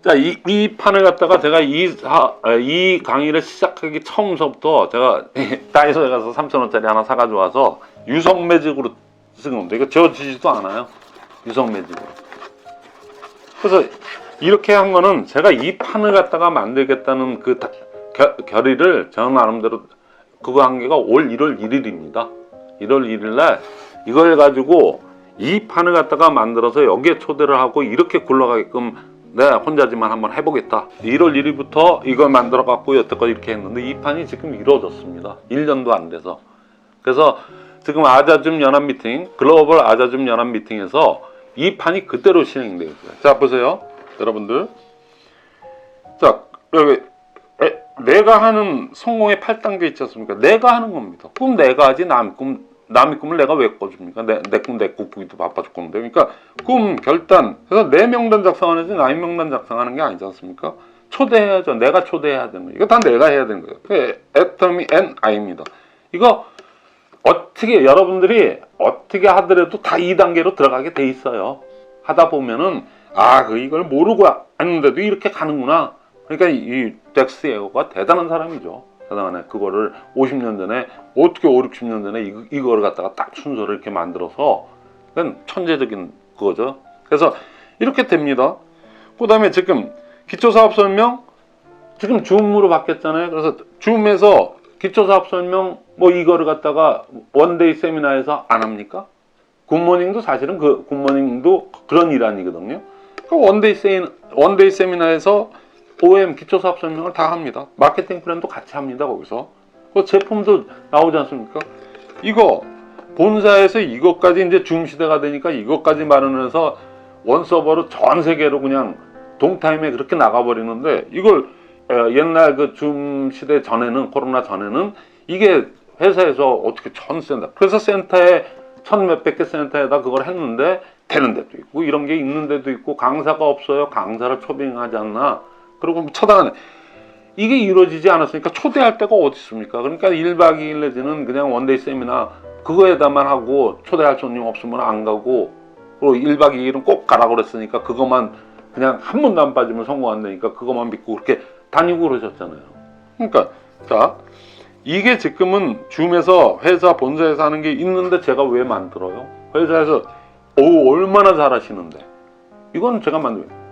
자 이 판을 갖다가 제가 이 강의를 시작하기 처음서부터 제가 다이소에 가서 3,000원짜리 하나 사가지고 와서 유성 매직으로 쓴 겁니다. 이거 지워지지도 않아요. 유성 매직으로. 그래서 이렇게 한 거는 제가 이 판을 갖다가 만들겠다는 그 결의를 저는 나름대로 그거 한 게가 올 1월 1일입니다. 1월 1일 날 이걸 가지고 이 판을 갖다가 만들어서 여기에 초대를 하고 이렇게 굴러가게끔 내가 혼자지만 한번 해보겠다. 1월 1일부터 이걸 만들어 갖고 여태껏 이렇게 했는데 이 판이 지금 이루어졌습니다. 1년도 안 돼서. 그래서 지금 아자줌 연합 미팅, 글로벌 아자줌 연합 미팅에서 이 판이 그대로 진행되고 있어요. 자 보세요. 여러분들. 자 여기 내가 하는 성공의 8단계 있지 않습니까? 내가 하는 겁니다. 꿈 내가 하지 남의 꿈을 내가 왜 꿔줍니까? 내 꿈 내 꾸기도 바빠 죽겠는데. 그러니까 꿈, 결단. 그래서 내 명단 작성하는지 남의 명단 작성하는 게 아니지 않습니까? 초대해야죠. 내가 초대해야 되는 거예요. 이거 다 내가 해야 되는 거예요. 애터미 N I입니다. 이거 어떻게 여러분들이 어떻게 하더라도 다 2단계로 들어가게 돼 있어요. 하다 보면은 이걸 모르고 했는데도 이렇게 가는구나. 그러니까 이 덱스 예거가 대단한 사람이죠. 대단하네. 그거를 50년 전에 어떻게 5, 60년 전에 이거를 갖다가 딱 순서를 이렇게 만들어서 그건 천재적인 그거죠. 그래서 이렇게 됩니다. 그 다음에 지금 기초사업설명 지금 줌으로 바뀌었잖아요. 그래서 줌에서 기초사업설명 뭐 이거를 갖다가 원데이 세미나에서 안 합니까? 굿모닝도 사실은 그 굿모닝도 그런 일환이거든요. 그 원데이 세미나에서 OM 기초사업 설명을 다 합니다. 마케팅 플랜도 같이 합니다. 거기서 그 제품도 나오지 않습니까? 이거 본사에서 이것까지 이제 줌 시대가 되니까 이것까지 마련해서 원 서버로 전 세계로 그냥 동타임에 그렇게 나가버리는데 이걸 옛날 그 줌 시대 전에는 코로나 전에는 이게 회사에서 어떻게 전 센터 그래서 센터에 1,000몇백 개 센터에다 그걸 했는데 되는 데도 있고 이런 게 있는 데도 있고 강사가 없어요. 강사를 초빙하지 않나. 그리고 쳐다가네. 이게 이루어지지 않았으니까 초대할 데가 어디 있습니까? 그러니까 1박 2일 내지는 그냥 원데이 세미나 그거에다만 하고 초대할 손님 없으면 안 가고 그리고 1박 2일은 꼭 가라고 그랬으니까 그것만 그냥 한 번도 안 빠지면 성공한다니까 그것만 믿고 그렇게 다니고 그러셨잖아요. 그러니까 자 이게 지금은 줌에서 회사 본사에서 하는 게 있는데 제가 왜 만들어요? 회사에서 얼마나 잘하시는데 이건 제가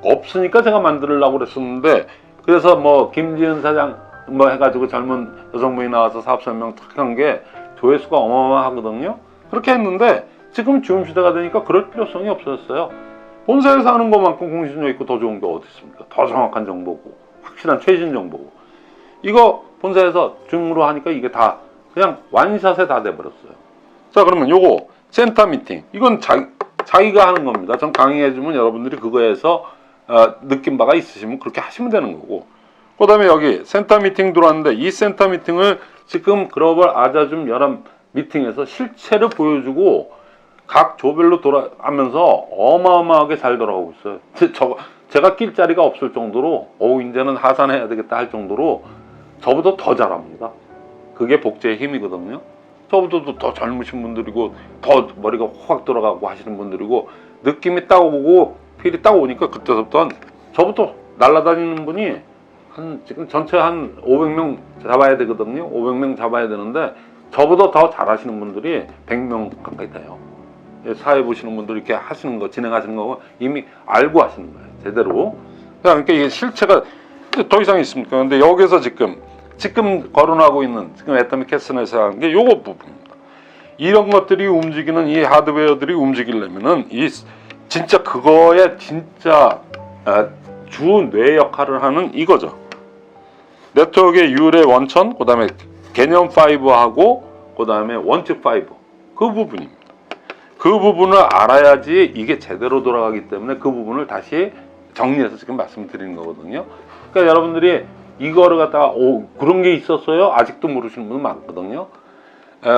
없으니까 제가 만들려고 그랬었는데 그래서 뭐 김지은 사장 뭐 해가지고 젊은 여성분이 나와서 사업 설명 탁 한 게 조회수가 어마어마하거든요. 그렇게 했는데 지금 줌 시대가 되니까 그럴 필요성이 없어졌어요. 본사에서 하는 것만큼 공신력 있고 더 좋은 게 어디 있습니까? 더 정확한 정보고 확실한 최신 정보고 이거 본사에서 줌으로 하니까 이게 다 그냥 완샷에 다 돼버렸어요. 자 그러면 요거 센터 미팅 이건 자기가 하는 겁니다. 전 강의해주면 여러분들이 그거에서 느낀 바가 있으시면 그렇게 하시면 되는 거고 그 다음에 여기 센터 미팅 들어왔는데 이 센터 미팅을 지금 글로벌 아자줌 연합 미팅에서 실체를 보여주고 각 조별로 돌아가면서 어마어마하게 잘 돌아가고 있어요. 제가 낄 자리가 없을 정도로 이제는 하산해야 되겠다 할 정도로 저보다 더 잘합니다. 그게 복제의 힘이거든요. 저보다도 더 젊으신 분들이고 더 머리가 확 돌아가고 하시는 분들이고 느낌이 딱 오고 필이 딱 오니까 그때부터 저부터 날아다니는 분이 지금 전체 한 500명 잡아야 되거든요. 500명 잡아야 되는데 저보다 더 잘하시는 분들이 100명 가까이 돼요. 사회 보시는 분들 이렇게 하시는 거, 진행하시는 거 이미 알고 하시는 거예요. 제대로. 그러니까 이게 실체가 더 이상 있습니까? 근데 여기서 지금 거론하고 있는 지금 애터미 캐스트에서 하는 게 요거 부분입니다. 이런 것들이 움직이는 이 하드웨어들이 움직이려면은 이 진짜 그거에 진짜 주 뇌 역할을 하는 이거죠. 네트워크의 유래 원천, 그 다음에 개념 5하고 그 다음에 원칙 5, 그 부분입니다. 그 부분을 알아야지 이게 제대로 돌아가기 때문에 그 부분을 다시 정리해서 지금 말씀드리는 거거든요. 그러니까 여러분들이 이거를 갖다가 그런 게 있었어요? 아직도 모르시는 분들 많거든요.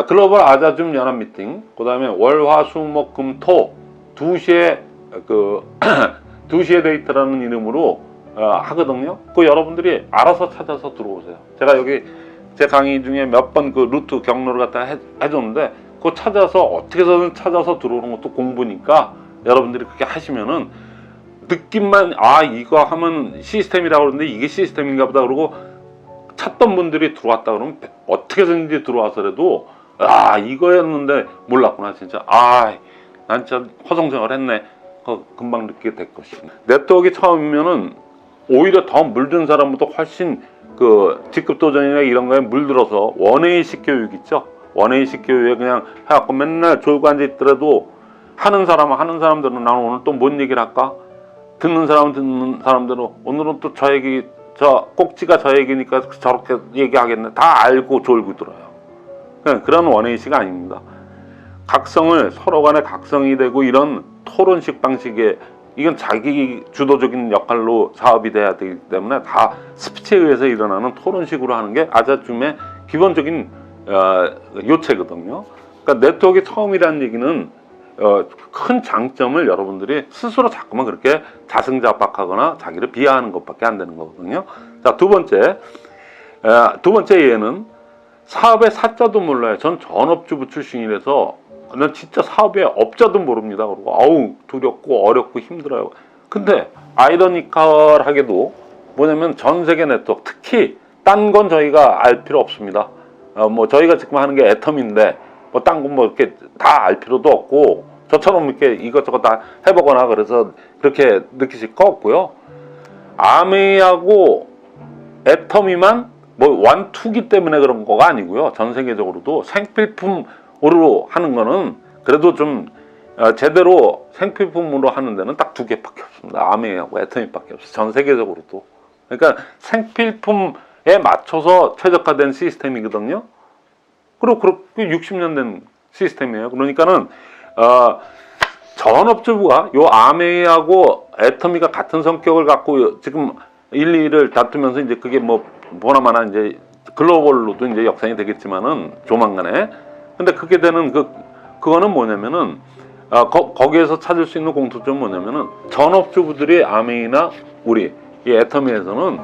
글로벌 아자줌 연합 미팅, 그 다음에 월, 화, 수, 목, 금, 토 2시에 2시에 데이트라는 이름으로 하거든요. 그 여러분들이 알아서 찾아서 들어오세요. 제가 여기 제 강의 중에 몇 번 그 루트 경로를 갖다 해줬는데 그거 찾아서 어떻게 해서든 찾아서 들어오는 것도 공부니까 여러분들이 그렇게 하시면은 느낌만 이거 하면 시스템이라고 그러는데 이게 시스템인가 보다 그러고 찾던 분들이 들어왔다 그러면 어떻게 해서든지 들어와서라도 이거였는데 몰랐구나 진짜 난 진짜 허송세월 했네 금방 느끼게 될 것이고 네트워크가 처음이면은 오히려 더 물든 사람보다 훨씬 그 직급도전이나 이런 거에 물들어서 원웨이식 교육 있죠. 원웨이식 교육에 그냥 해갖고 맨날 졸고 앉아있더라도 하는 사람들은 나는 오늘 또 뭔 얘기를 할까? 듣는 사람들은 오늘은 또 저 얘기, 꼭지가 저 얘기니까 저렇게 얘기하겠네. 다 알고 졸고 들어요. 그런 원웨이식 아닙니다. 각성을 서로 간에 각성이 되고 이런 토론식 방식의 이건 자기 주도적인 역할로 사업이 돼야 되기 때문에 다 스피치에 의해서 일어나는 토론식으로 하는 게 아자줌의 기본적인 요체거든요. 그러니까 네트워크의 처음이라는 얘기는 큰 장점을 여러분들이 스스로 자꾸만 그렇게 자승자박하거나 자기를 비하하는 것밖에 안 되는 거거든요. 자, 두 번째 예는 사업의 사자도 몰라요. 전 전업주부 출신이라서 난 진짜 사업의 업자도 모릅니다. 그리고 두렵고 어렵고 힘들어요. 근데 아이러니컬하게도 뭐냐면 전 세계 네트워크 특히 딴 건 저희가 알 필요 없습니다. 뭐 저희가 지금 하는 게 애텀인데 뭐 딴 건 뭐 이렇게 다 알 필요도 없고 저처럼 이렇게 이것저것 다 해보거나 그래서 그렇게 느끼실 거 없고요. 아메이하고 애터미만 뭐 원투기 때문에 그런 거가 아니고요. 전 세계적으로도 생필품으로 하는 거는 그래도 좀 제대로 생필품으로 하는 데는 딱 두 개밖에 없습니다. 아메이하고 애터미밖에 없어요. 전 세계적으로도. 그러니까 생필품에 맞춰서 최적화된 시스템이거든요. 그리고 그렇게 60년 된 시스템이에요. 그러니까는 전업주부가 요 아메이하고 애터미가 같은 성격을 갖고 지금 1, 2를 다투면서 이제 그게 뭐 보나마나 이제 글로벌로도 이제 역산이 되겠지만은 조만간에. 근데 그게 되는 그거는 뭐냐면은 거기에서 찾을 수 있는 공통점은 뭐냐면은 전업주부들이 아메이나 우리 이 애터미에서는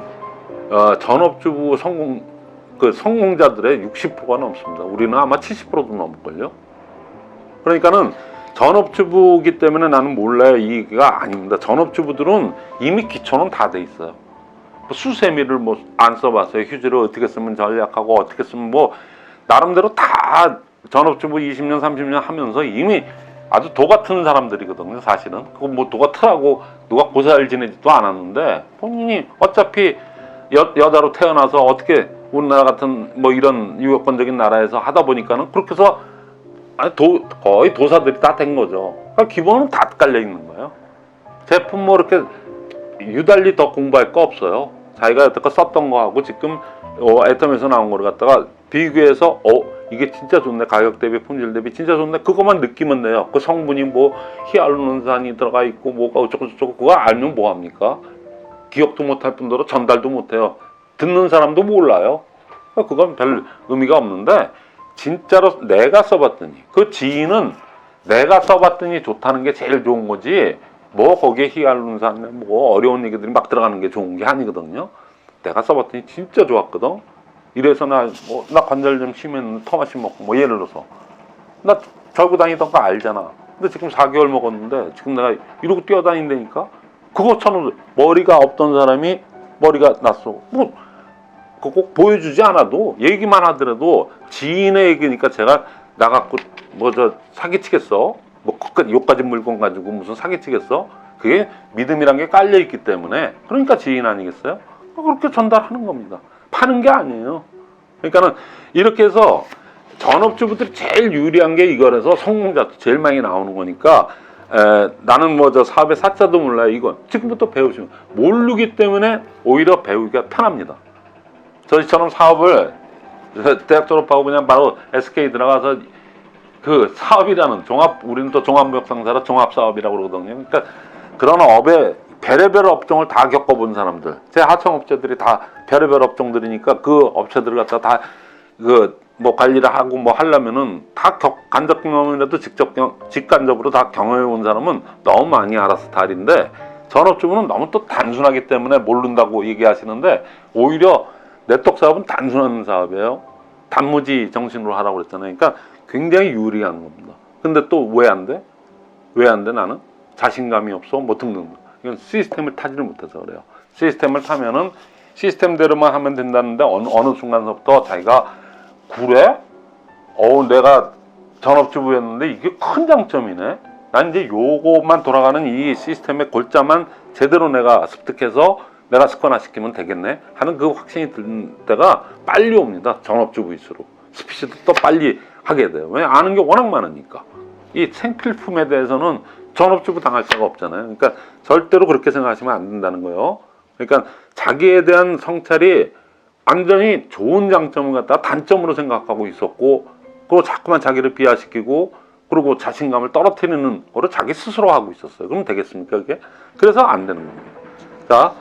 전업주부 성공자들의 60%가 넘습니다. 우리는 아마 70%도 넘을걸요. 그러니까는 전업주부이기 때문에 나는 몰라요 이가 아닙니다. 전업주부들은 이미 기초는 다 돼 있어요. 수세미를 뭐 안 써봤어요. 휴지를 어떻게 쓰면 전략하고 어떻게 쓰면 뭐 나름대로 다 전업주부 20년 30년 하면서 이미 아주 도 같은 사람들이거든요. 사실은 그거 뭐 도 같으라고 누가 고사를 지내지도 않았는데 본인이 어차피 여자로 태어나서 어떻게 우리나라 같은 뭐 이런 유교권적인 나라에서 하다 보니까는 그렇게 해서 거의 도사들이 다 된 거죠. 그러니까 기본은 다 깔려 있는 거예요. 제품 뭐 이렇게 유달리 더 공부할 거 없어요. 자기가 여태껏 썼던 거하고 지금 애텀에서 나온 거를 갖다가 비교해서 이게 진짜 좋네. 가격 대비 품질 대비 진짜 좋네. 그것만 느끼면 돼요. 그 성분이 뭐 히알루론산이 들어가 있고 뭐가 어쩌고 그거 알면 뭐합니까? 기억도 못할 뿐더러 전달도 못해요. 듣는 사람도 몰라요. 그건 별 의미가 없는데 진짜로 내가 써봤더니 그 지인은 내가 써봤더니 좋다는 게 제일 좋은 거지 뭐 거기에 히알루론산 뭐 어려운 얘기들이 막 들어가는 게 좋은 게 아니거든요. 내가 써봤더니 진짜 좋았거든. 이래서 나 관절 좀 심했는데 토마신 먹고 뭐 예를 들어서 나 절고 다니던 거 알잖아. 근데 지금 4개월 먹었는데 지금 내가 이러고 뛰어다닌다니까. 그것처럼 머리가 없던 사람이 머리가 났어. 뭐 그거 꼭 보여주지 않아도 얘기만 하더라도 지인의 얘기니까 제가 나갖고 뭐 저 사기치겠어? 뭐 요까지 물건 가지고 무슨 사기치겠어? 그게 믿음이란 게 깔려 있기 때문에 그러니까 지인 아니겠어요? 그렇게 전달하는 겁니다. 파는 게 아니에요. 그러니까는 이렇게 해서 전업주부들이 제일 유리한 게 이거라서 성공자도 제일 많이 나오는 거니까 나는 뭐 저 사업의 사자도 몰라요. 이건 지금부터 배우시면 모르기 때문에 오히려 배우기가 편합니다. 저희처럼 사업을 대학 졸업하고 그냥 바로 SK 들어가서 그 사업이라는 우리는 또 종합무역상사라 종합사업이라고 그러거든요. 그러니까 그런 업에 별의별 업종을 다 겪어본 사람들, 제 하청업체들이 다 별의별 업종들이니까 그 업체들을 갖다 다 뭐 관리를 하고 뭐 하려면은 다 간접 경험이라도 직간접으로 다 경험해 본 사람은 너무 많이 알아서 스타일인데 전업주부는 너무 또 단순하기 때문에 모른다고 얘기하시는데 오히려 네트워크 사업은 단순한 사업이에요. 단무지 정신으로 하라고 그랬잖아요. 그러니까 굉장히 유리한 겁니다. 근데 또 왜 안 돼? 왜 안 돼 나는? 자신감이 없어? 뭐 등등. 이건 시스템을 타지를 못해서 그래요. 시스템을 타면은 시스템대로만 하면 된다는데 어느 순간부터 자기가 그래? 내가 전업주부였는데 이게 큰 장점이네. 난 이제 요거만 돌아가는 이 시스템의 골자만 제대로 내가 습득해서 내가 습관화시키면 되겠네 하는 그 확신이 든 때가 빨리 옵니다. 전업주부일수록 스피치도 또 빨리 하게 돼요. 왜? 아는 게 워낙 많으니까. 이 생필품에 대해서는 전업주부 당할 수가 없잖아요. 그러니까 절대로 그렇게 생각하시면 안 된다는 거예요. 그러니까 자기에 대한 성찰이 완전히 좋은 장점을 갖다가 단점으로 생각하고 있었고, 그리고 자꾸만 자기를 비하시키고, 그리고 자신감을 떨어뜨리는 거를 자기 스스로 하고 있었어요. 그럼 되겠습니까, 그게? 그래서 안 되는 겁니다. 자,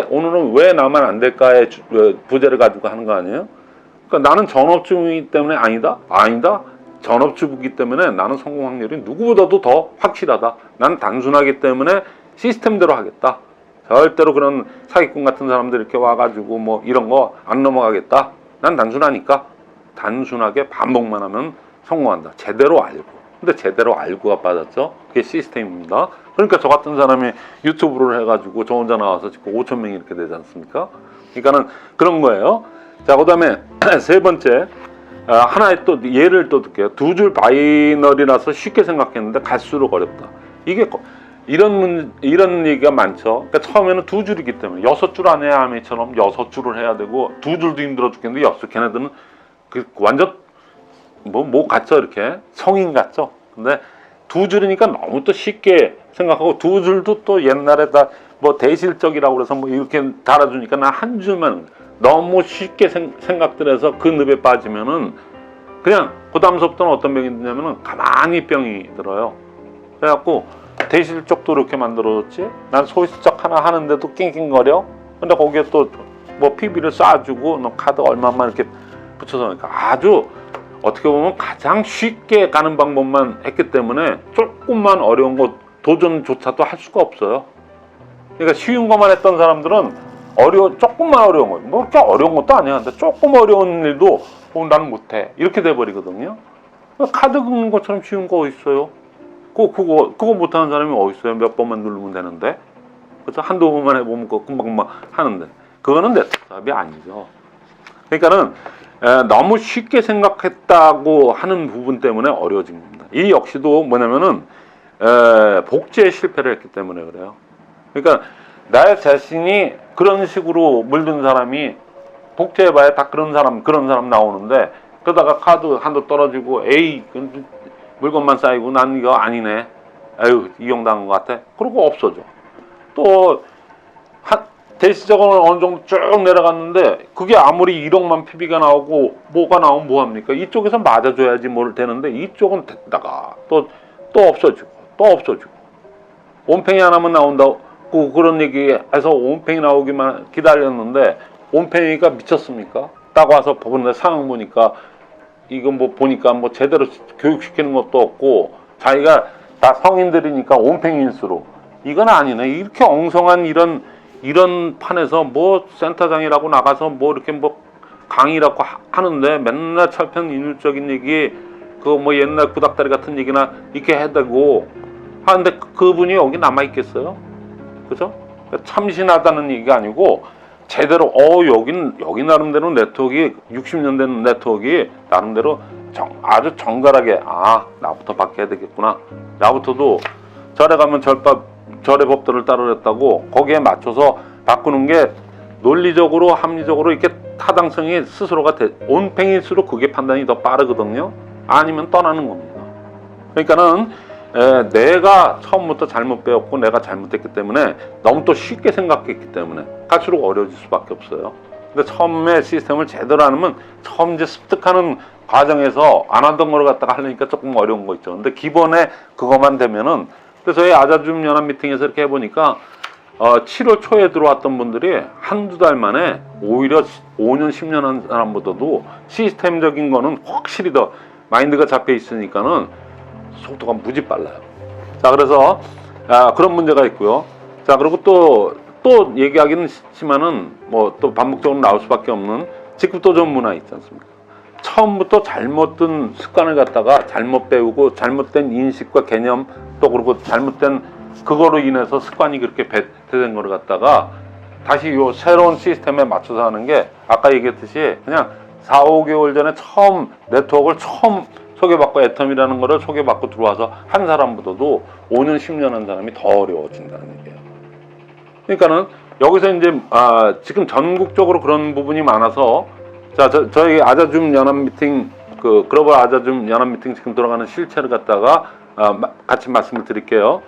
오늘은 왜 나만 안 될까의 부제를 가지고 하는 거 아니에요? 그러니까 나는 전업주부이기 때문에 아니다. 전업주부이기 때문에 나는 성공 확률이 누구보다도 더 확실하다. 나는 단순하기 때문에 시스템대로 하겠다. 절대로 그런 사기꾼 같은 사람들 이렇게 와가지고 뭐 이런 거 안 넘어가겠다. 난 단순하니까 단순하게 반복만 하면 성공한다. 제대로 알고. 근데 제대로 알고가 빠졌죠. 그게 시스템입니다. 그러니까 저 같은 사람이 유튜브를 해가지고 저 혼자 나와서 지금 5천 명이 이렇게 되지 않습니까? 그러니까는 그런 거예요. 자, 그 다음에 세 번째, 하나의 또 예를 또 들게요. 두 줄 바이너리라서 쉽게 생각했는데 갈수록 어렵다. 이게 이런 얘기가 많죠. 그러니까 처음에는 두 줄이기 때문에 6줄 안에 아미처럼 6줄을 해야 되고 두 줄도 힘들어 죽겠는데 6줄 걔네들은 완전 뭐 같죠, 이렇게 성인 같죠. 근데 두 줄이니까 너무 또 쉽게 생각하고 두 줄도 또 옛날에 다 뭐 대실적이라고 그래서 뭐 이렇게 달아주니까 나 한 줄만 너무 쉽게 생각들 해서 그 늪에 빠지면은 그냥 그 다음서부터는 어떤 병이 드냐면은 가만히 병이 들어요. 그래갖고 대실적도 이렇게 만들어줬지. 난 소실적 하나 하는데도 낑낑거려. 근데 거기에 또 뭐 PB를 쏴주고 너 카드 얼마만 이렇게 붙여서 하니까 아주 어떻게 보면 가장 쉽게 가는 방법만 했기 때문에 조금만 어려운 것 도전조차도 할 수가 없어요. 그러니까 쉬운 것만 했던 사람들은 조금만 어려운 거, 뭐 그렇게 어려운 것도 아니야. 근데 조금 어려운 일도 나는 못해 이렇게 돼버리거든요. 카드 긁는 것처럼 쉬운 거 있어요. 그거 못하는 사람이 어딨어요? 몇 번만 누르면 되는데. 그래서 한두 번만 해보면 그거 금방 하는데. 그거는 네트워크사업이 아니죠. 그러니까는 너무 쉽게 생각했다고 하는 부분 때문에 어려워진 겁니다. 이 역시도 뭐냐면은 복제에 실패를 했기 때문에 그래요. 그러니까 나의 자신이 그런 식으로 물든 사람이 복제해봐야 다 그런 사람 나오는데 그러다가 카드 한도 떨어지고 에이 물건만 쌓이고 난 이거 아니네. 아유 이용당한 것 같아. 그러고 없어져. 또 대시적으로 어느 정도 쭉 내려갔는데 그게 아무리 1억만 PB가 나오고 뭐가 나오면 뭐합니까? 이쪽에서 맞아줘야지 뭘 되는데 이쪽은 됐다가 또 없어지고 또 없어지고 온팽이 하나만 나온다고 그런 얘기해서 온팽이 나오기만 기다렸는데 온팽이가 미쳤습니까? 딱 와서 보는데 상황 보니까 이거 뭐 보니까 뭐 제대로 교육시키는 것도 없고 자기가 다 성인들이니까 온팽이일수록 이건 아니네. 이렇게 엉성한 이런 판에서 뭐 센터장이라고 나가서 뭐 이렇게 뭐 강의라고 하는데 맨날 철편인율적인 얘기 그거 뭐 옛날 구닥다리 같은 얘기나 이렇게 해대고 하는데 그분이 여기 남아 있겠어요? 그죠? 참신하다는 얘기가 아니고 제대로 여기 나름대로 네트워크 60년 된 네트워크 나름대로 아주 정갈하게 나부터 바뀌어야 되겠구나. 나부터도 절에 가면 절의 법도를 따르겠다고 거기에 맞춰서 바꾸는 게 논리적으로 합리적으로 이렇게 타당성이 스스로가 온팽일수록 그게 판단이 더 빠르거든요. 아니면 떠나는 겁니다. 그러니까는 내가 처음부터 잘못 배웠고 내가 잘못했기 때문에 너무 또 쉽게 생각했기 때문에 갈수록 어려워질 수밖에 없어요. 근데 처음에 시스템을 제대로 하면 처음 이제 습득하는 과정에서 안 하던 걸 갖다가 하려니까 조금 어려운 거 있죠. 근데 기본에 그것만 되면은, 그래서 저희 아자줌 연합 미팅에서 이렇게 해보니까 7월 초에 들어왔던 분들이 한두 달 만에 오히려 5년, 10년 한 사람보다도 시스템적인 거는 확실히 더 마인드가 잡혀 있으니까는 속도가 무지 빨라요. 자, 그래서 그런 문제가 있고요. 자, 그리고 또 얘기하기는 싫지만은 뭐 또 반복적으로 나올 수밖에 없는 직급도전 문화 있지 않습니까? 처음부터 잘못된 습관을 갖다가 잘못 배우고 잘못된 인식과 개념, 또 그리고 잘못된 그거로 인해서 습관이 그렇게 배태된 거를 갖다가 다시 요 새로운 시스템에 맞춰서 하는 게 아까 얘기했듯이 그냥 4, 5개월 전에 처음 네트워크를 처음 소개받고 애텀이라는 거를 소개받고 들어와서 한 사람보다도 5년, 10년 한 사람이 더 어려워진다는 얘기예요. 그러니까는 여기서 이제 지금 전국적으로 그런 부분이 많아서, 자, 저희 아자줌 연합 미팅, 그 글로벌 아자줌 연합 미팅 지금 돌아가는 실체를 갖다가 같이 말씀을 드릴게요.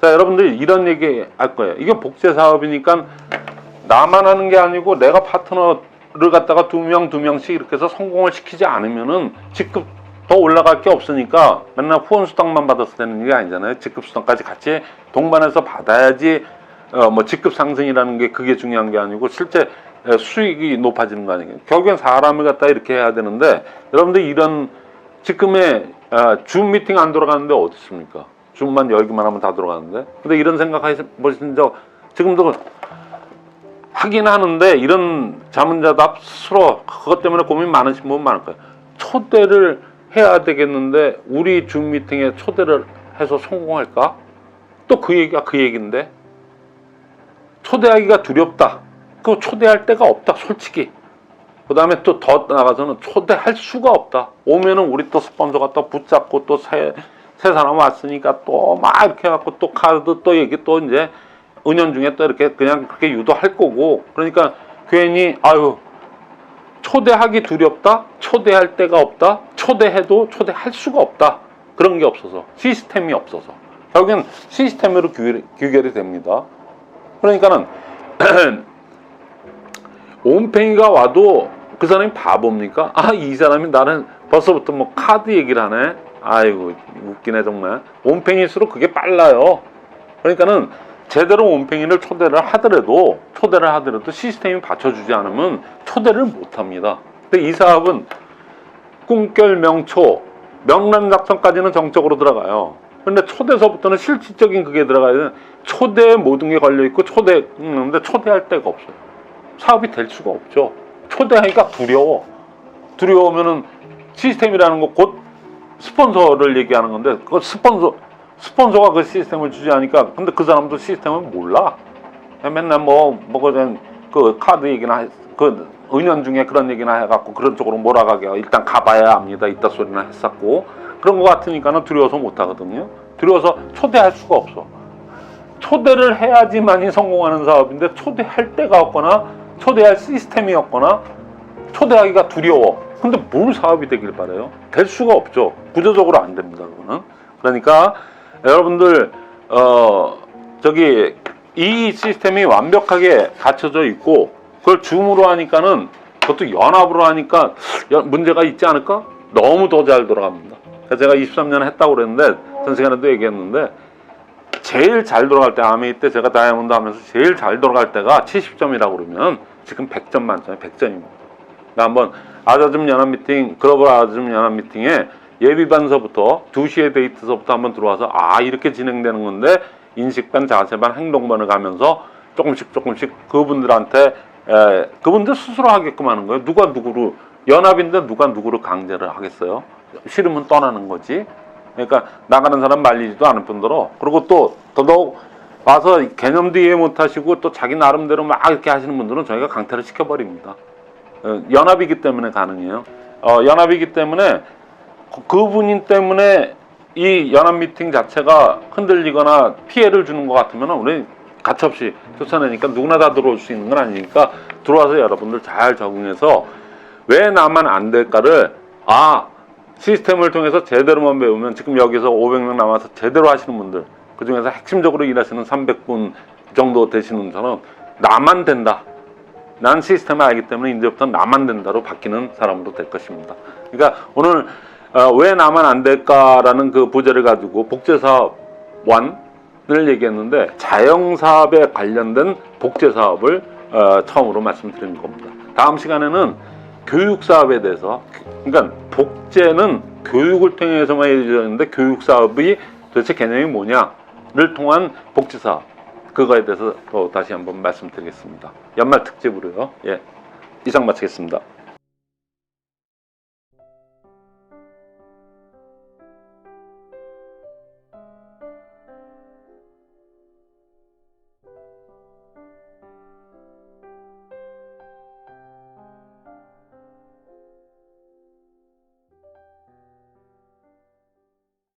자, 여러분들 이런 얘기 할 거예요. 이게 복제 사업이니까 나만 하는 게 아니고 내가 파트너를 갖다가 두 명씩 이렇게 해서 성공을 시키지 않으면은 직급 더 올라갈 게 없으니까 맨날 후원 수당만 받아서 되는 일이 아니잖아요. 직급 수당까지 같이 동반해서 받아야지 뭐 직급 상승이라는 게 그게 중요한 게 아니고 실제 수익이 높아지는 거 아니에요. 결국엔 사람을 갖다 이렇게 해야 되는데, 여러분들 이런 지금의 줌 미팅 안 돌아가는데 어디 있습니까? 줌만 열기만 하면 다 돌아가는데. 근데 이런 생각 해보신 적 지금도 하긴 하는데, 이런 자문자답 스스로 그것 때문에 고민 많으신 분 많을 거예요. 초대를 해야 되겠는데 우리 줌 미팅에 초대를 해서 성공할까? 또 그 얘기가 그 얘기인데, 초대하기가 두렵다. 그 초대할 데가 없다, 솔직히. 그 다음에 또 더 나가서는 초대할 수가 없다. 오면은 우리 또 스폰서가 또 붙잡고 또 새 사람 왔으니까 또 막 이렇게 해갖고 또 카드 또 얘기 또 이제 은연중에 또 이렇게 그냥 그렇게 유도할 거고. 그러니까 괜히 초대하기 두렵다, 초대할 데가 없다, 초대해도 초대할 수가 없다. 그런 게 없어서, 시스템이 없어서 결국엔 시스템으로 규결이 됩니다. 그러니까는 온팽이가 와도 그 사람이 바보입니까? 이 사람이 나는 벌써부터 뭐 카드 얘기를 하네. 아이고 웃기네 정말. 온팽이일수록 그게 빨라요. 그러니까는 제대로 온팽이를 초대를 하더라도 시스템이 받쳐주지 않으면 초대를 못합니다. 근데 이 사업은 꿈결 명초, 명랑 작성까지는 정적으로 들어가요. 근데 초대서부터는 실질적인 그게 들어가야 돼. 초대에 모든 게 걸려있고 근데 초대할 데가 없어요. 사업이 될 수가 없죠. 초대하기가 두려우면은 시스템이라는 거 곧 스폰서를 얘기하는 건데, 그 스폰서가 그 시스템을 주지 않으니까. 근데 그 사람도 시스템을 몰라. 맨날 그 카드 얘기나 그 은연중에 그런 얘기나 해갖고 그런 쪽으로 몰아가게 일단 가봐야 합니다. 이따 소리나 했었고 그런 거 같으니까는 두려워서 못 하거든요. 두려워서 초대할 수가 없어. 초대를 해야지만이 성공하는 사업인데 초대할 데가 없거나 초대할 시스템이 없거나 초대하기가 두려워. 근데 뭘 사업이 되길 바래요? 될 수가 없죠. 구조적으로 안 됩니다. 그거는. 그러니까 여러분들 이 시스템이 완벽하게 갖춰져 있고 그걸 줌으로 하니까는 그것도 연합으로 하니까 문제가 있지 않을까? 너무 더 잘 돌아갑니다. 제가 23년 했다고 그랬는데 전 시간에도 얘기했는데 제일 잘 돌아갈 때 아메이 때 제가 다이아몬드 하면서 제일 잘 돌아갈 때가 70점이라고 그러면 지금 100점 만점에 100점입니다. 나 한번 아자줌 연합 미팅, 글로벌 아자줌 연합 미팅에 예비반서부터 2시에 데이트서부터 한번 들어와서 이렇게 진행되는 건데 인식반, 자세반, 행동반을 가면서 조금씩 그분들한테 그분들 스스로 하게끔 하는 거예요. 누가 누구로 연합인데 누가 누구를 강제를 하겠어요? 싫으면 떠나는 거지. 그러니까 나가는 사람 말리지도 않을 뿐더러, 그리고 또 더더욱 와서 개념도 이해 못하시고 또 자기 나름대로 막 이렇게 하시는 분들은 저희가 강퇴를 시켜버립니다. 연합이기 때문에 가능해요. 연합이기 때문에 그분인 때문에 이 연합 미팅 자체가 흔들리거나 피해를 주는 것 같으면 우리 가차없이 쫓아내니까 누구나 다 들어올 수 있는 건 아니니까 들어와서 여러분들 잘 적응해서 왜 나만 안 될까를 시스템을 통해서 제대로만 배우면 지금 여기서 500명 남아서 제대로 하시는 분들 그 중에서 핵심적으로 일하시는 300분 정도 되시는 사람 나만 된다. 난 시스템을 알기 때문에 이제부터 나만 된다로 바뀌는 사람으로 될 것입니다. 그러니까 오늘 왜 나만 안 될까라는 그 부제를 가지고 복제사업 1을 얘기했는데 자영사업에 관련된 복제사업을 처음으로 말씀드리는 겁니다. 다음 시간에는 교육사업에 대해서, 그러니까 복제는 교육을 통해서만 이루어지는데 교육사업이 도대체 개념이 뭐냐를 통한 복제사업, 그거에 대해서 또 다시 한번 말씀드리겠습니다. 연말 특집으로요. 이상 마치겠습니다.